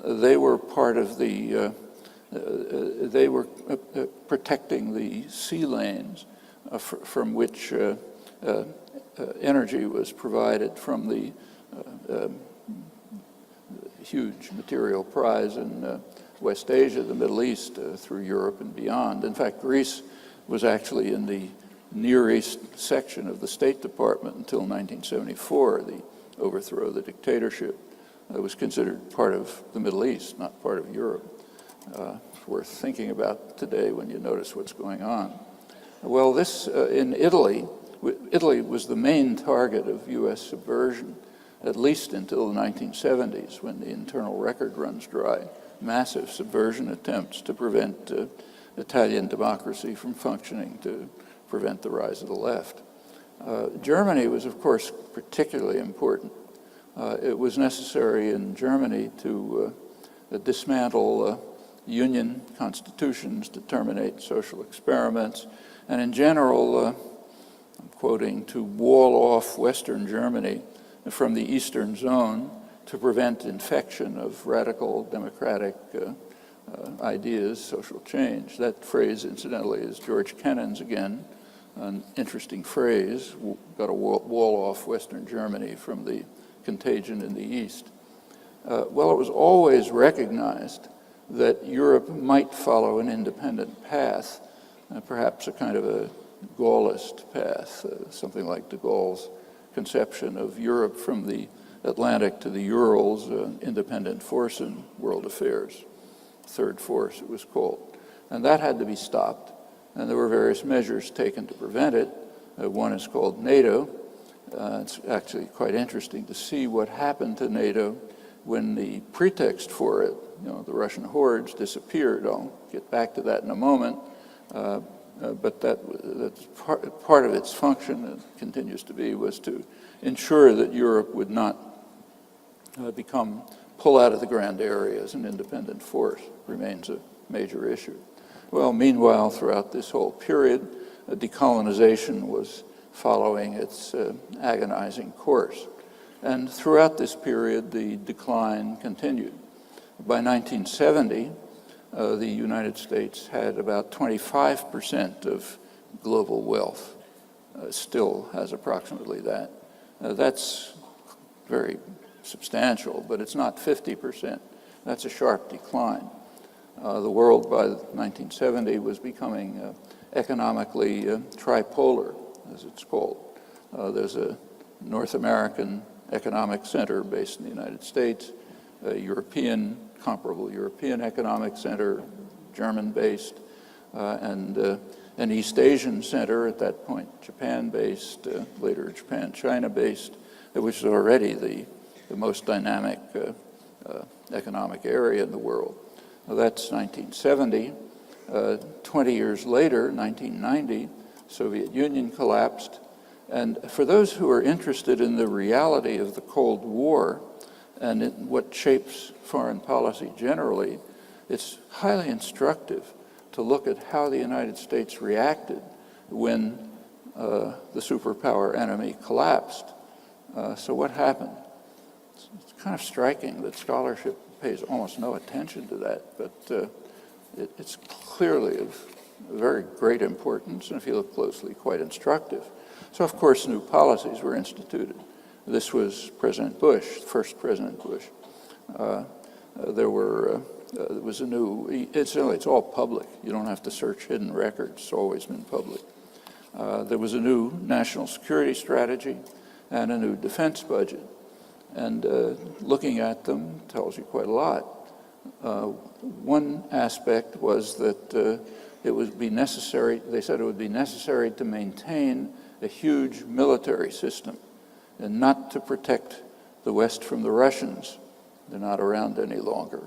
they were part of the, they were protecting the sea lanes from which energy was provided from the huge material prize in West Asia, the Middle East, through Europe and beyond. In fact, Greece was actually in the Near East section of the State Department until 1974, the overthrow of the dictatorship. It was considered part of the Middle East, not part of Europe. It's worth thinking about today when you notice what's going on. Well, this, in Italy, Italy was the main target of U.S. subversion, at least until the 1970s, when the internal record runs dry. Massive subversion attempts to prevent Italian democracy from functioning, to prevent the rise of the left. Germany was, of course, particularly important. It was necessary in Germany to dismantle union constitutions, to terminate social experiments, and in general, I'm quoting, to wall off Western Germany from the Eastern Zone to prevent infection of radical democratic ideas, social change. That phrase, incidentally, is George Kennan's again, an interesting phrase, got to wall off Western Germany from the contagion in the East. Well, it was always recognized that Europe might follow an independent path, perhaps a kind of a Gaullist path, something like de Gaulle's conception of Europe from the Atlantic to the Urals, an independent force in world affairs, third force it was called. And that had to be stopped, and there were various measures taken to prevent it. One is called NATO. It's actually quite interesting to see what happened to NATO when the pretext for it, the Russian hordes, disappeared. I'll get back to that in a moment. But that's part of its function, and continues to be, was to ensure that Europe would not pull out of the grand area as an independent force. Remains a major issue. Well, meanwhile, throughout this whole period, decolonization was following its agonizing course. And throughout this period, the decline continued. By 1970, the United States had about 25% of global wealth, still has approximately that. That's very substantial, but it's not 50%. That's a sharp decline. The world by 1970 was becoming economically tripolar, as it's called. There's a North American economic center based in the United States, a comparable European economic center, German-based, and an East Asian center, at that point Japan-based, later Japan-China-based, which is already the most dynamic economic area in the world. Well, that's 1970. 20 years later, 1990, Soviet Union collapsed. And for those who are interested in the reality of the Cold War and in what shapes foreign policy generally, it's highly instructive to look at how the United States reacted when the superpower enemy collapsed. So what happened? It's kind of striking that scholarship pays almost no attention to that, but it's clearly of very great importance, and if you look closely, quite instructive. So, of course, new policies were instituted. This was President Bush, first President Bush. There was a new, incidentally, it's all public. You don't have to search hidden records. It's always been public. There was a new national security strategy and a new defense budget. And looking at them tells you quite a lot. One aspect was that it would be necessary, they said it would be necessary to maintain a huge military system and not to protect the West from the Russians. They're not around any longer.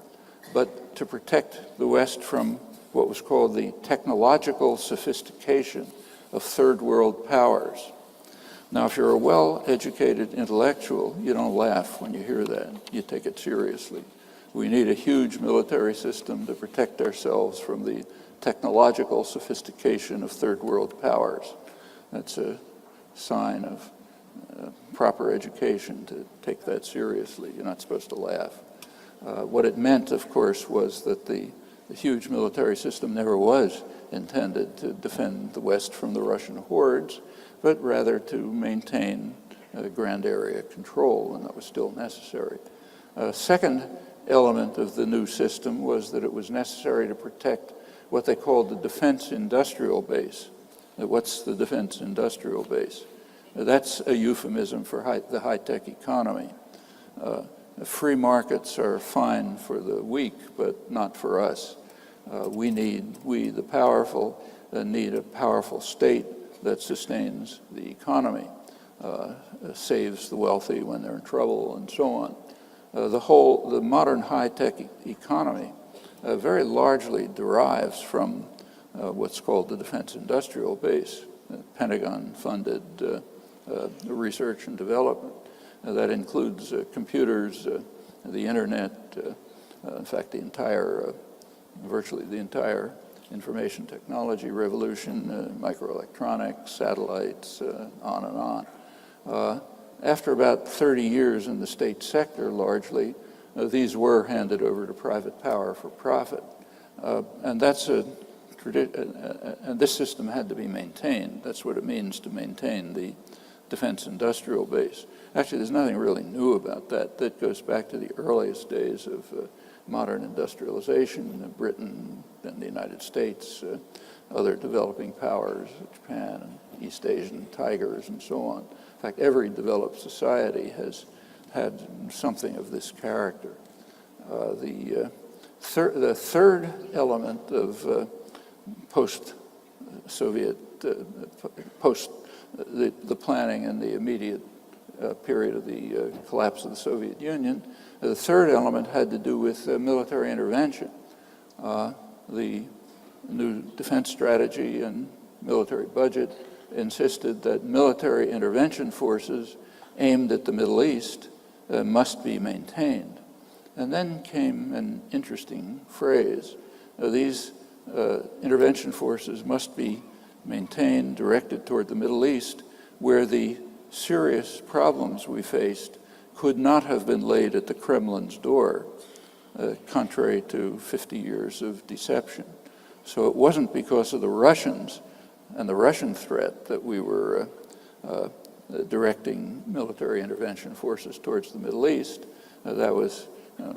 But to protect the West from what was called the technological sophistication of third world powers. Now, if you're a well-educated intellectual, you don't laugh when you hear that. You take it seriously. We need a huge military system to protect ourselves from the technological sophistication of third world powers. That's a sign of proper education to take that seriously. You're not supposed to laugh. What it meant, of course, was that the huge military system never was intended to defend the West from the Russian hordes, but rather to maintain grand area control, and that was still necessary. Second element of the new system was that it was necessary to protect what they called the defense industrial base. What's the defense industrial base? That's a euphemism for the high-tech economy. Free markets are fine for the weak, but not for us. We, the powerful, need a powerful state that sustains the economy, saves the wealthy when they're in trouble, and so on. The modern high-tech economy very largely derives from what's called the defense industrial base, Pentagon-funded research and development. That includes computers, the internet, in fact, virtually the entire information technology revolution, microelectronics, satellites, on and on. After about 30 years in the state sector, largely, these were handed over to private power for profit. And this system had to be maintained. That's what it means to maintain the defense industrial base. Actually, there's nothing really new about that. That goes back to the earliest days of modern industrialization in Britain and the United States, other developing powers, Japan and East Asian tigers and so on. In fact, every developed society has had something of this character. The third element of post-Soviet, the planning and the immediate period of the collapse of the Soviet Union, the third element had to do with military intervention. The new defense strategy and military budget insisted that military intervention forces aimed at the Middle East must be maintained. And then came an interesting phrase. These intervention forces must be maintained, directed toward the Middle East, where the serious problems we faced could not have been laid at the Kremlin's door, contrary to 50 years of deception. So it wasn't because of the Russians and the Russian threat that we were directing military intervention forces towards the Middle East. That was,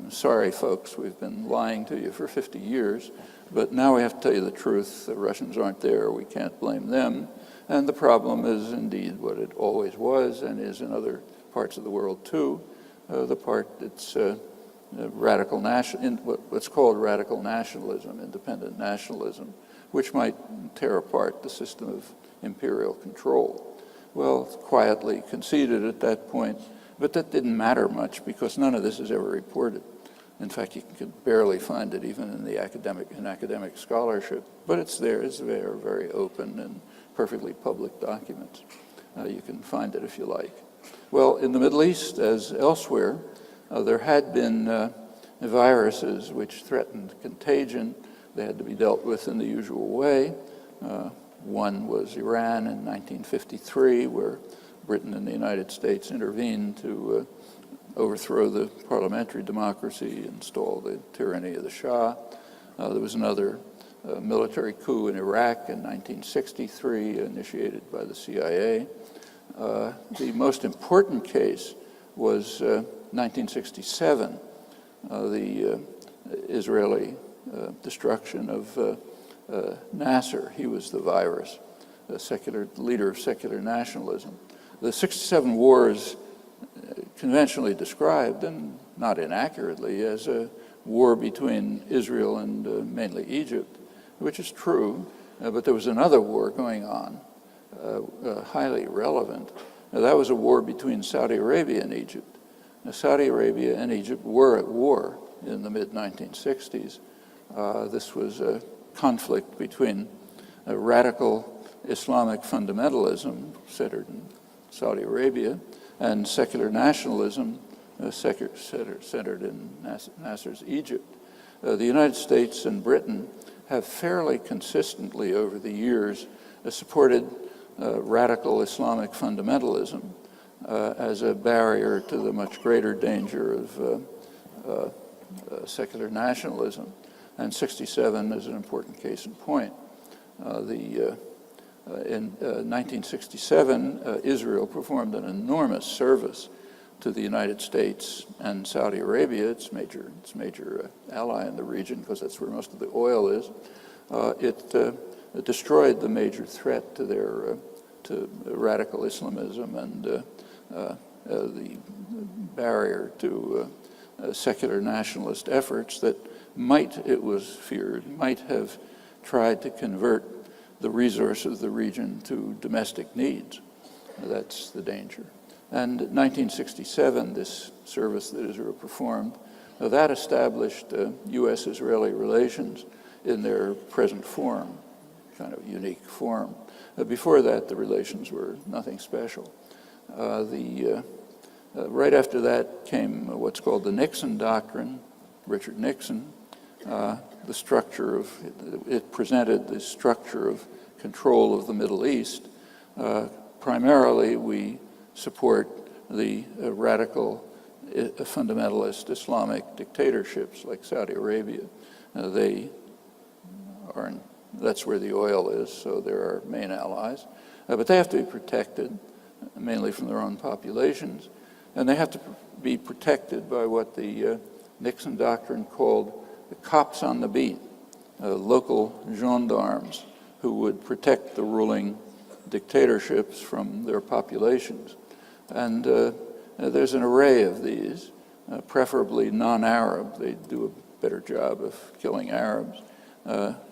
sorry folks, we've been lying to you for 50 years, but now we have to tell you the truth. The Russians aren't there, we can't blame them. And the problem is indeed what it always was and is in other parts of the world too, the part that's what's called radical nationalism, independent nationalism, which might tear apart the system of imperial control. Well, quietly conceded at that point, but that didn't matter much because none of this is ever reported. In fact, you can barely find it even in academic scholarship, but it's there. It's very, very open and perfectly public documents. You can find it if you like. Well, in the Middle East, as elsewhere, there had been viruses which threatened contagion. They had to be dealt with in the usual way. One was Iran in 1953, where Britain and the United States intervened to overthrow the parliamentary democracy, install the tyranny of the Shah. There was another military coup in Iraq in 1963, initiated by the CIA. The most important case was 1967, the Israeli destruction of Nasser. He was the virus, the leader of secular nationalism. The 67 war is conventionally described, and not inaccurately, as a war between Israel and mainly Egypt, which is true, but there was another war going on, highly relevant. Now, that was a war between Saudi Arabia and Egypt. Now, Saudi Arabia and Egypt were at war in the mid-1960s. This was a conflict between radical Islamic fundamentalism centered in Saudi Arabia and secular nationalism centered in Nasser's Egypt. The United States and Britain have fairly consistently over the years supported radical Islamic fundamentalism as a barrier to the much greater danger of secular nationalism. And 67 is an important case in point. In 1967, Israel performed an enormous service to the United States and Saudi Arabia, its major ally in the region, because that's where most of the oil is. It destroyed the major threat to their to radical Islamism and the barrier to secular nationalist efforts that it was feared, might have tried to convert the resources of the region to domestic needs. That's the danger. And in 1967, this service that Israel performed, that established U.S.-Israeli relations in their present form, kind of unique form. Before that, the relations were nothing special. Right after that came what's called the Nixon Doctrine, Richard Nixon. It presented the structure of control of the Middle East. Primarily, we support the radical fundamentalist Islamic dictatorships like Saudi Arabia. That's where the oil is, so they're our main allies. But they have to be protected, mainly from their own populations, and they have to be protected by what the Nixon Doctrine called the cops on the beat, local gendarmes who would protect the ruling dictatorships from their populations. And there's an array of these, preferably non-Arab. They do a better job of killing Arabs.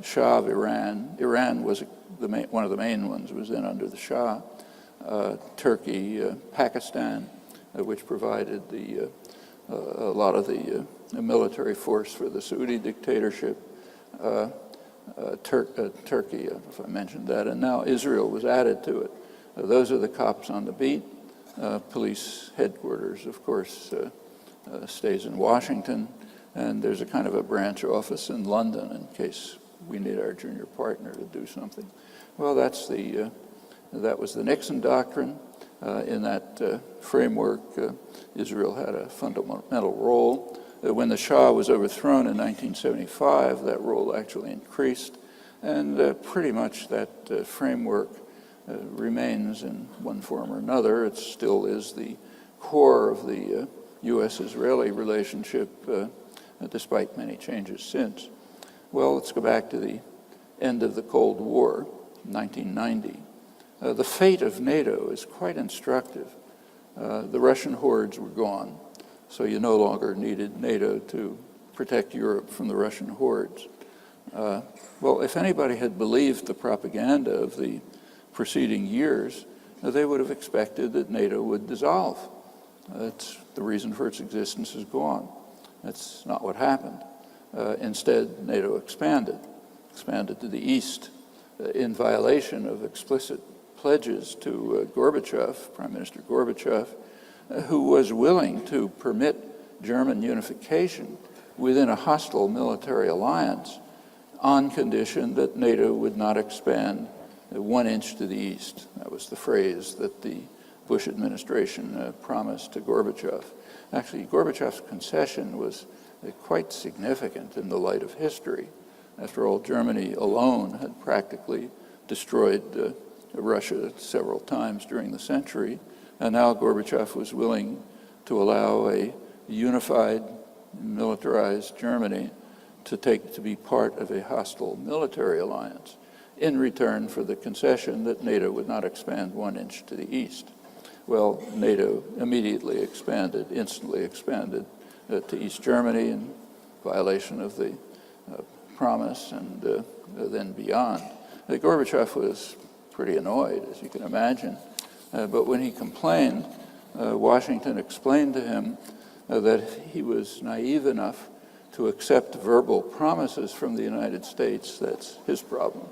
Shah of Iran was one of the main ones, was then under the Shah. Turkey, Pakistan, which provided a lot of the military force for the Saudi dictatorship. Turkey, if I mentioned that, and now Israel was added to it. Those are the cops on the beat. Police headquarters, of course, stays in Washington, and there's a kind of a branch office in London in case we need our junior partner to do something. Well, that was the Nixon Doctrine. In that framework, Israel had a fundamental role. When the Shah was overthrown in 1975, that role actually increased, and pretty much that framework remains in one form or another. It still is the core of the U.S.-Israeli relationship, despite many changes since. Well, let's go back to the end of the Cold War, 1990. The fate of NATO is quite instructive. The Russian hordes were gone, so you no longer needed NATO to protect Europe from the Russian hordes. Well, if anybody had believed the propaganda of the preceding years, they would have expected that NATO would dissolve. That's the reason for its existence is gone. That's not what happened. Instead, NATO expanded to the east in violation of explicit pledges to Gorbachev, Prime Minister Gorbachev, who was willing to permit German unification within a hostile military alliance on condition that NATO would not expand 1 inch to the east. That was the phrase that the Bush administration promised to Gorbachev. Actually, Gorbachev's concession was quite significant in the light of history. After all, Germany alone had practically destroyed Russia several times during the century, and now Gorbachev was willing to allow a unified, militarized Germany to be part of a hostile military alliance in return for the concession that NATO would not expand 1 inch to the east. Well, NATO immediately instantly expanded to East Germany in violation of the promise and then beyond. Gorbachev was pretty annoyed, as you can imagine, but when he complained, Washington explained to him that he was naive enough to accept verbal promises from the United States. That's his problem.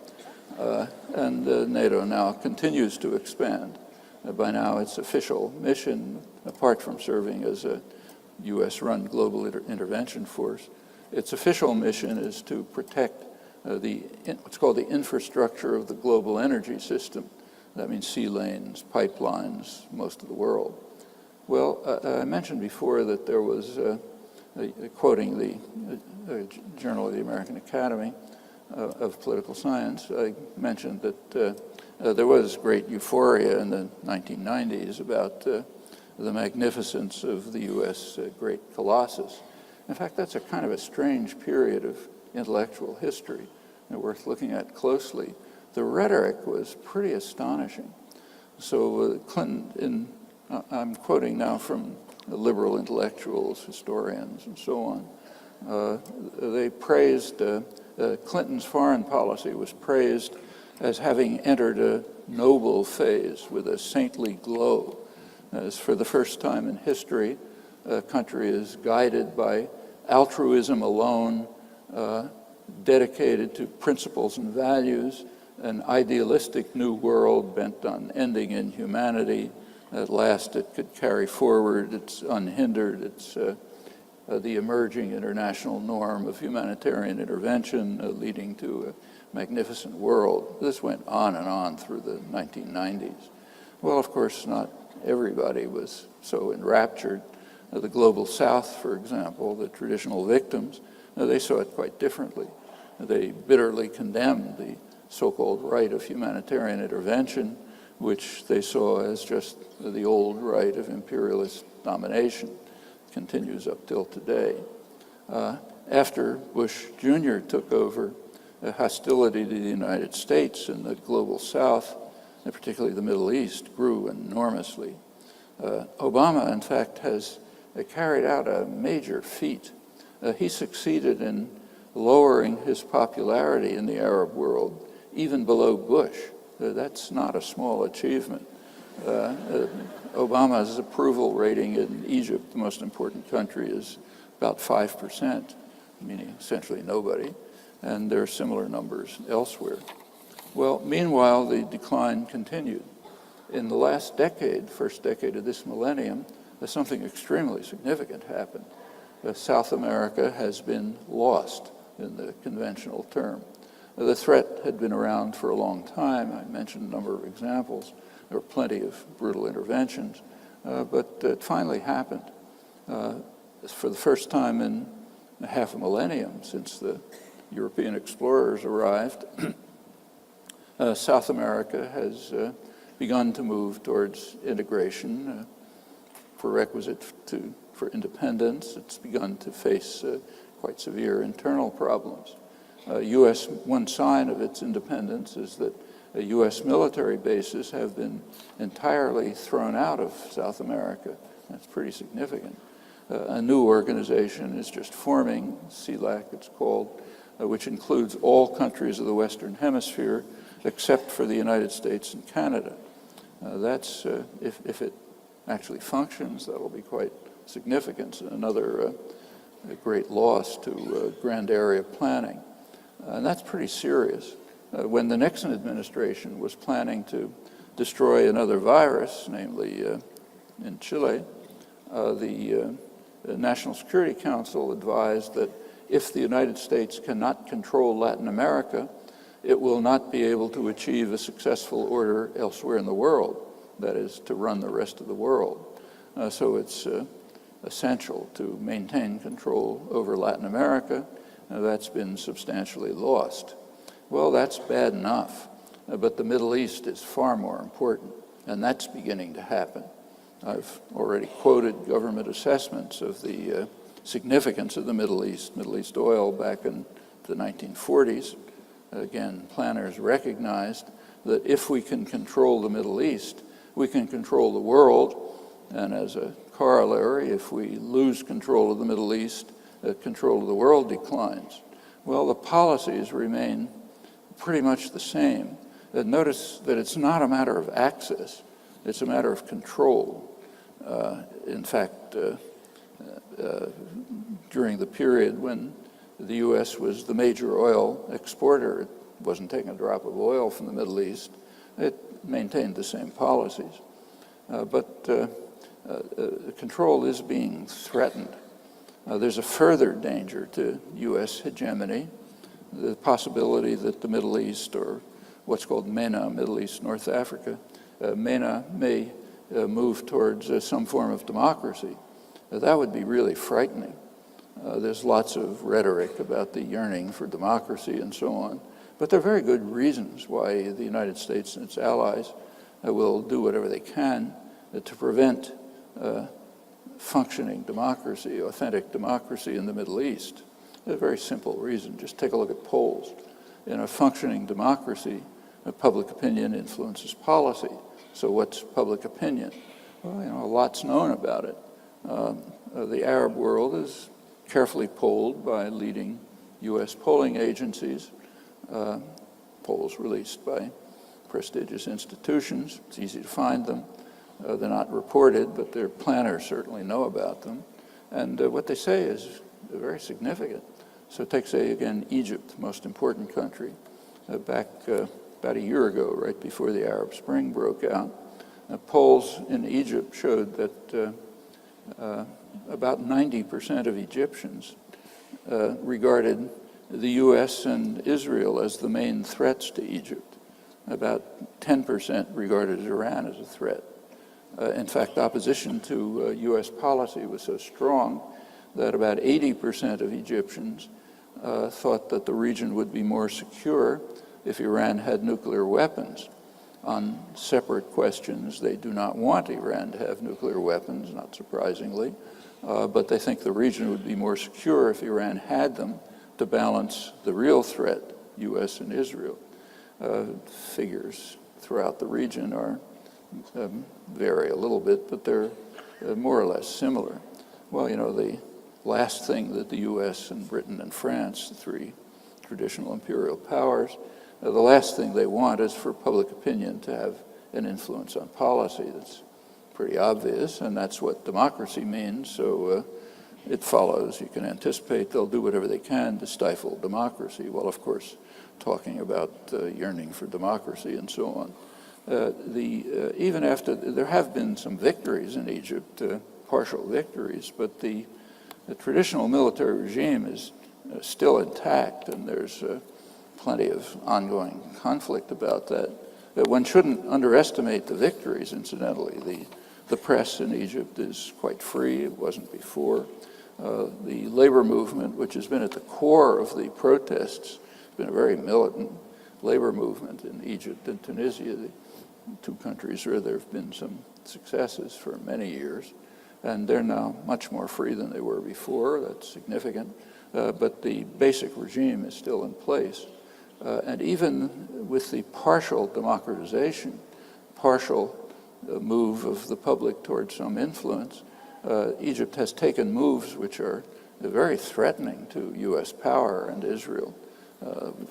And NATO now continues to expand. By now, its official mission, apart from serving as a U.S.-run global intervention force, its official mission is to protect what's called the infrastructure of the global energy system, That means sea lanes, pipelines, most of the world. Well, I mentioned before that there was, quoting the Journal of the American Academy of Political Science, I mentioned that there was great euphoria in the 1990s about the magnificence of the U.S. Great Colossus. In fact, that's a kind of a strange period of intellectual history and worth looking at closely. The rhetoric was pretty astonishing. So Clinton, I'm quoting now from the liberal intellectuals, historians, and so on. They praised, Clinton's foreign policy was praised as having entered a noble phase with a saintly glow. As for the first time in history, a country is guided by altruism alone, dedicated to principles and values, an idealistic new world bent on ending inhumanity. At last it could carry forward, it's unhindered, it's the emerging international norm of humanitarian intervention leading to a magnificent world. This went on and on through the 1990s. Well, of course, not everybody was so enraptured. The Global South, for example, the traditional victims, they saw it quite differently. They bitterly condemned the so-called right of humanitarian intervention, which they saw as just the old right of imperialist domination. It continues up till today. After Bush Jr. took over, hostility to the United States and the Global South, and particularly the Middle East, grew enormously. Obama, in fact, has carried out a major feat. He succeeded in lowering his popularity in the Arab world, even below Bush. That's not a small achievement. Obama's approval rating in Egypt, the most important country, is about 5%, meaning essentially nobody, and there are similar numbers elsewhere. Well, meanwhile, the decline continued. In the last decade, first decade of this millennium, something extremely significant happened. South America has been lost in the conventional term. The threat had been around for a long time. I mentioned a number of examples. There were plenty of brutal interventions, but it finally happened. For the first time in half a millennium since the European explorers arrived, South America has begun to move towards integration, prerequisite for independence. It's begun to face quite severe internal problems. One sign of its independence is that U.S. military bases have been entirely thrown out of South America. That's pretty significant. A new organization is just forming, CELAC it's called, which includes all countries of the Western Hemisphere except for the United States and Canada. That's, if it actually functions, that'll be quite significant. Another great loss to grand area planning. And that's pretty serious. When the Nixon administration was planning to destroy another virus, namely in Chile, the National Security Council advised that if the United States cannot control Latin America, it will not be able to achieve a successful order elsewhere in the world, that is, to run the rest of the world. So it's essential to maintain control over Latin America. That's been substantially lost. Well, that's bad enough, but the Middle East is far more important, and that's beginning to happen. I've already quoted government assessments of the significance of the Middle East oil back in the 1940s. Again, planners recognized that if we can control the Middle East, we can control the world, and as a corollary, if we lose control of the Middle East, control of the world declines. Well, the policies remain pretty much the same. Notice that it's not a matter of access, it's a matter of control. In fact, during the period when the U.S. was the major oil exporter, it wasn't taking a drop of oil from the Middle East, it maintained the same policies. But control is being threatened. There's a further danger to U.S. hegemony, the possibility that the Middle East, or what's called MENA, Middle East, North Africa, MENA may move towards some form of democracy. That would be really frightening. There's lots of rhetoric about the yearning for democracy and so on, but there are very good reasons why the United States and its allies will do whatever they can to prevent functioning democracy, authentic democracy in the Middle East. A very simple reason. Just take a look at polls. In a functioning democracy, public opinion influences policy. So what's public opinion? Well, a lot's known about it. The Arab world is carefully polled by leading U.S. polling agencies, polls released by prestigious institutions. It's easy to find them. They're not reported, but their planners certainly know about them. And what they say is very significant. So take, say, again, Egypt, the most important country. Back about a year ago, right before the Arab Spring broke out, polls in Egypt showed that about 90% of Egyptians regarded the U.S. and Israel as the main threats to Egypt. About 10% regarded Iran as a threat. In fact, opposition to U.S. policy was so strong that about 80% of Egyptians thought that the region would be more secure if Iran had nuclear weapons. On separate questions, they do not want Iran to have nuclear weapons, not surprisingly, but they think the region would be more secure if Iran had them to balance the real threat, U.S. and Israel. Figures throughout the region vary a little bit, but they're more or less similar. Well, the last thing that the U.S. and Britain and France, the three traditional imperial powers, the last thing they want is for public opinion to have an influence on policy. That's pretty obvious, and that's what democracy means, so it follows. You can anticipate they'll do whatever they can to stifle democracy, while, of course, talking about yearning for democracy and so on. Even after, there have been some victories in Egypt, partial victories, but the traditional military regime is still intact, and there's plenty of ongoing conflict about that. One shouldn't underestimate the victories, incidentally. The press in Egypt is quite free. It wasn't before. The labor movement, which has been at the core of the protests, has been a very militant labor movement in Egypt and Tunisia, the two countries where there have been some successes for many years. And they're now much more free than they were before. That's significant. But the basic regime is still in place. And even with the partial democratization, partial move of the public towards some influence, Egypt has taken moves which are very threatening to U.S. power and Israel.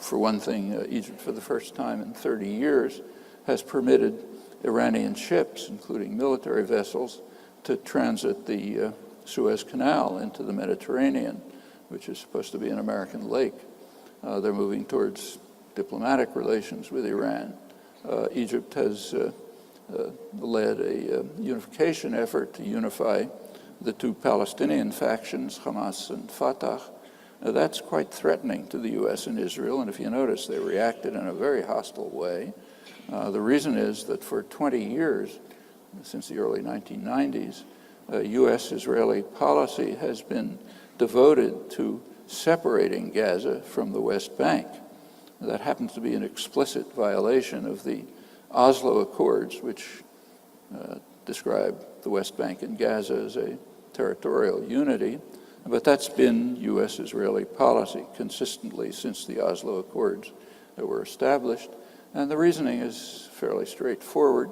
For one thing, Egypt, for the first time in 30 years, has permitted Iranian ships, including military vessels, to transit the Suez Canal into the Mediterranean, which is supposed to be an American lake. They're moving towards diplomatic relations with Iran. Egypt has led a unification effort to unify the two Palestinian factions, Hamas and Fatah. That's quite threatening to the U.S. and Israel, and if you notice, they reacted in a very hostile way. The reason is that for 20 years, since the early 1990s, U.S.-Israeli policy has been devoted to separating Gaza from the West Bank. That happens to be an explicit violation of the Oslo Accords, which describe the West Bank and Gaza as a territorial unity, but that's been U.S.-Israeli policy consistently since the Oslo Accords were established. And the reasoning is fairly straightforward.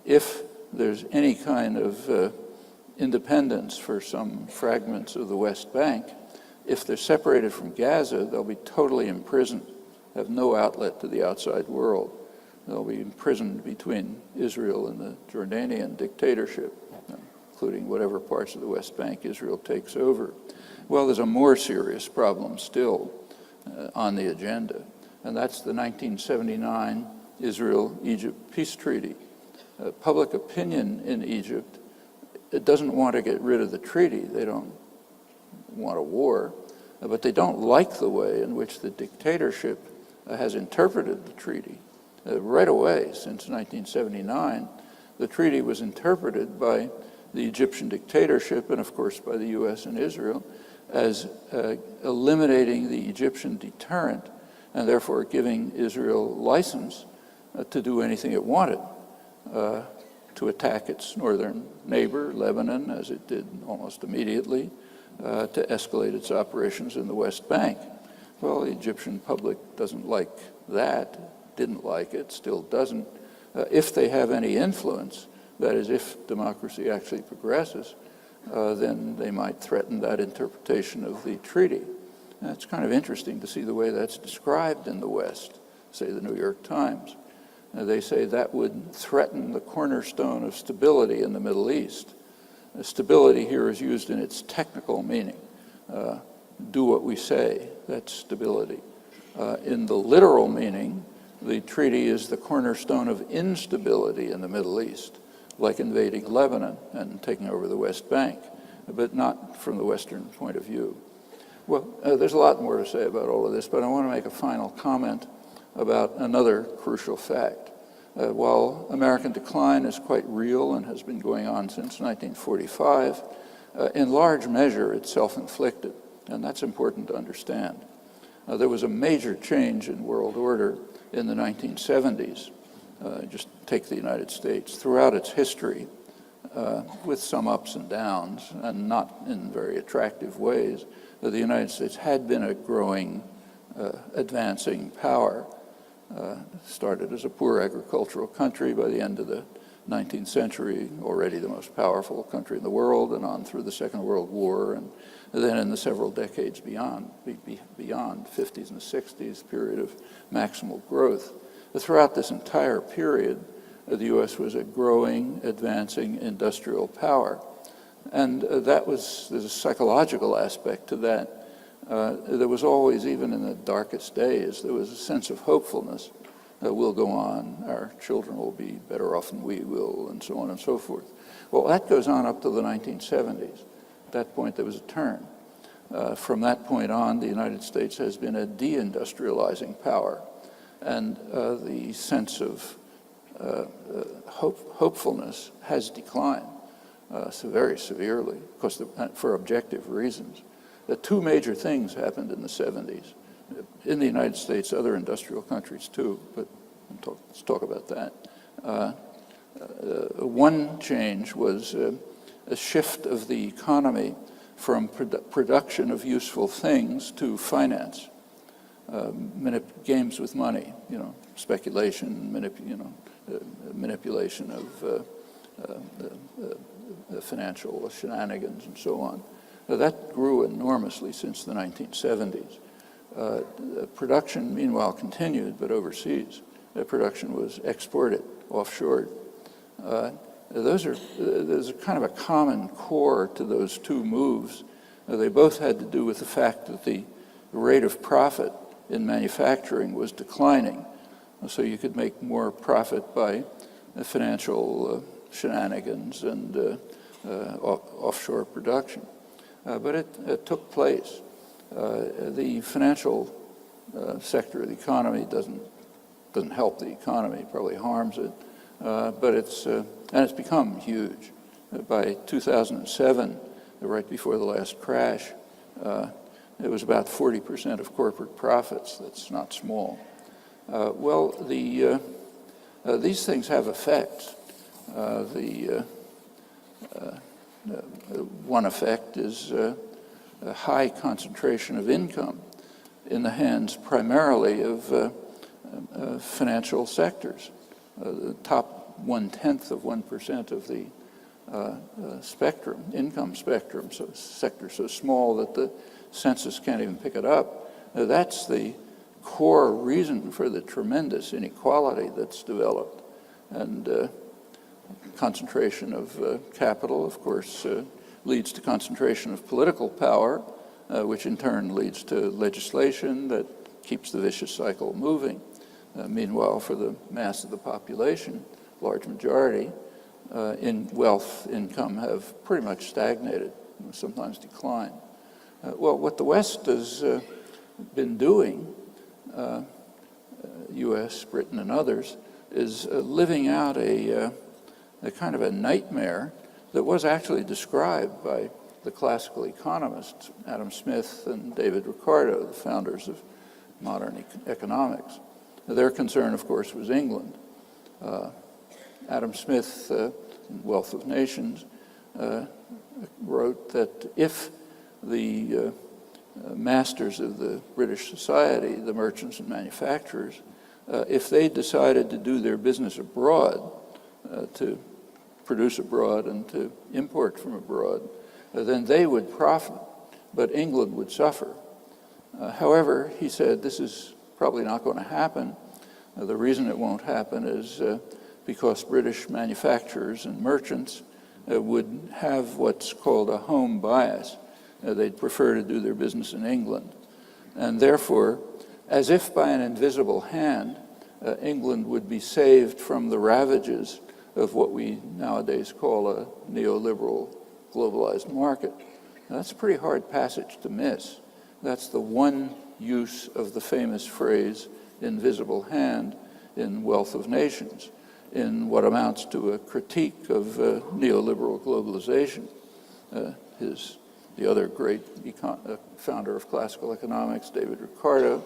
If there's any kind of independence for some fragments of the West Bank, if they're separated from Gaza, they'll be totally imprisoned, have no outlet to the outside world. They'll be imprisoned between Israel and the Jordanian dictatorship, including whatever parts of the West Bank Israel takes over. Well, there's a more serious problem still on the agenda, and that's the 1979 Israel-Egypt peace treaty. Public opinion in Egypt, it doesn't want to get rid of the treaty. They don't want a war, but they don't like the way in which the dictatorship has interpreted the treaty. Right away, since 1979, the treaty was interpreted by the Egyptian dictatorship and, of course, by the U.S. and Israel as eliminating the Egyptian deterrent and therefore giving Israel license to do anything it wanted, to attack its northern neighbor, Lebanon, as it did almost immediately, to escalate its operations in the West Bank. Well, the Egyptian public doesn't like that, didn't like it, still doesn't. If they have any influence, that is, if democracy actually progresses, then they might threaten that interpretation of the treaty. And it's kind of interesting to see the way that's described in the West, say the New York Times. They say that would threaten the cornerstone of stability in the Middle East. Stability here is used in its technical meaning. Do what we say, that's stability. In the literal meaning, the treaty is the cornerstone of instability in the Middle East, like invading Lebanon and taking over the West Bank, but not from the Western point of view. Well, there's a lot more to say about all of this, but I want to make a final comment about another crucial fact. While American decline is quite real and has been going on since 1945, in large measure it's self-inflicted, and that's important to understand. There was a major change in world order in the 1970s. Just take the United States. Throughout its history, with some ups and downs, and not in very attractive ways, the United States had been a growing, advancing power. Started as a poor agricultural country. By the end of the 19th century, already the most powerful country in the world, and on through the Second World War, and then in the several decades beyond 50s and 60s, period of maximal growth. Throughout this entire period, the U.S. was a growing, advancing industrial power. And there's a psychological aspect to that. There was always, even in the darkest days, there was a sense of hopefulness that we'll go on, our children will be better off than we will, and so on and so forth. Well, that goes on up to the 1970s. At that point, there was a turn. From that point on, the United States has been a deindustrializing power, and the sense of hopefulness has declined very severely, of course, for objective reasons. The two major things happened in the 70s. In the United States, other industrial countries too, but let's talk about that. One change was a shift of the economy from production of useful things to finance, games with money, speculation, manipulation of financial shenanigans and so on. That grew enormously since the 1970s. Production, meanwhile, continued, but overseas. Production was exported, offshored. There's a kind of a common core to those two moves. They both had to do with the fact that the rate of profit in manufacturing was declining. So you could make more profit by financial shenanigans and offshore production. But it took place. The financial sector of the economy doesn't help the economy, probably harms it. But it's become huge. By 2007, right before the last crash, it was about 40% of corporate profits. That's not small. These things have effects. One effect is a high concentration of income in the hands primarily of financial sectors. The top 1/10 of 1% of the spectrum, income spectrum, so sector so small that the census can't even pick it up. That's the core reason for the tremendous inequality that's developed. And concentration of capital, of course, leads to concentration of political power, which in turn leads to legislation that keeps the vicious cycle moving. Meanwhile, for the mass of the population, large majority, in wealth, income have pretty much stagnated, sometimes declined. What the West has been doing U.S., Britain, and others, is living out a kind of a nightmare that was actually described by the classical economists, Adam Smith and David Ricardo, the founders of modern economics. Their concern, of course, was England. Adam Smith, in Wealth of Nations, wrote that if the masters of the British society, the merchants and manufacturers, if they decided to do their business abroad, to produce abroad and to import from abroad, then they would profit, but England would suffer. However, he said, this is probably not going to happen. The reason it won't happen is because British manufacturers and merchants would have what's called a home bias. They'd prefer to do their business in England. And therefore, as if by an invisible hand, England would be saved from the ravages of what we nowadays call a neoliberal globalized market. Now, that's a pretty hard passage to miss. That's the one use of the famous phrase, invisible hand, in Wealth of Nations, in what amounts to a critique of neoliberal globalization. The other great founder of classical economics, David Ricardo,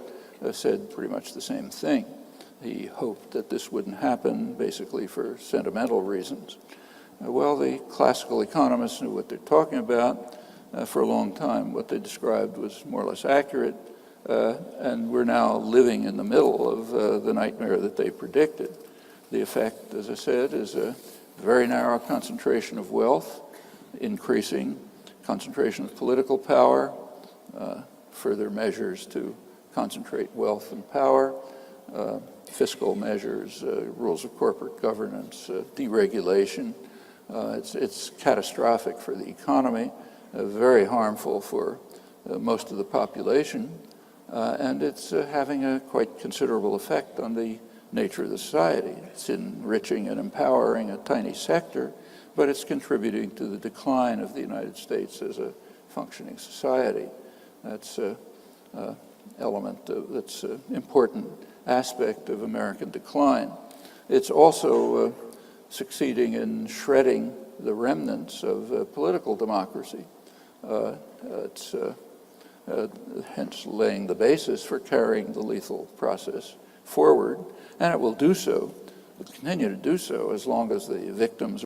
said pretty much the same thing. He hoped that this wouldn't happen, basically for sentimental reasons. Well, the classical economists knew what they're talking about for a long time. What they described was more or less accurate, and we're now living in the middle of the nightmare that they predicted. The effect, as I said, is a very narrow concentration of wealth, increasing concentration of political power, further measures to concentrate wealth and power, fiscal measures, rules of corporate governance, deregulation. It's catastrophic for the economy, very harmful for most of the population, and it's having a quite considerable effect on the nature of the society. It's enriching and empowering a tiny sector, but it's contributing to the decline of the United States as a functioning society. That's an element that's an important aspect of American decline. It's also succeeding in shredding the remnants of political democracy. It's hence laying the basis for carrying the lethal process forward, and it will do so, will continue to do so, as long as the victims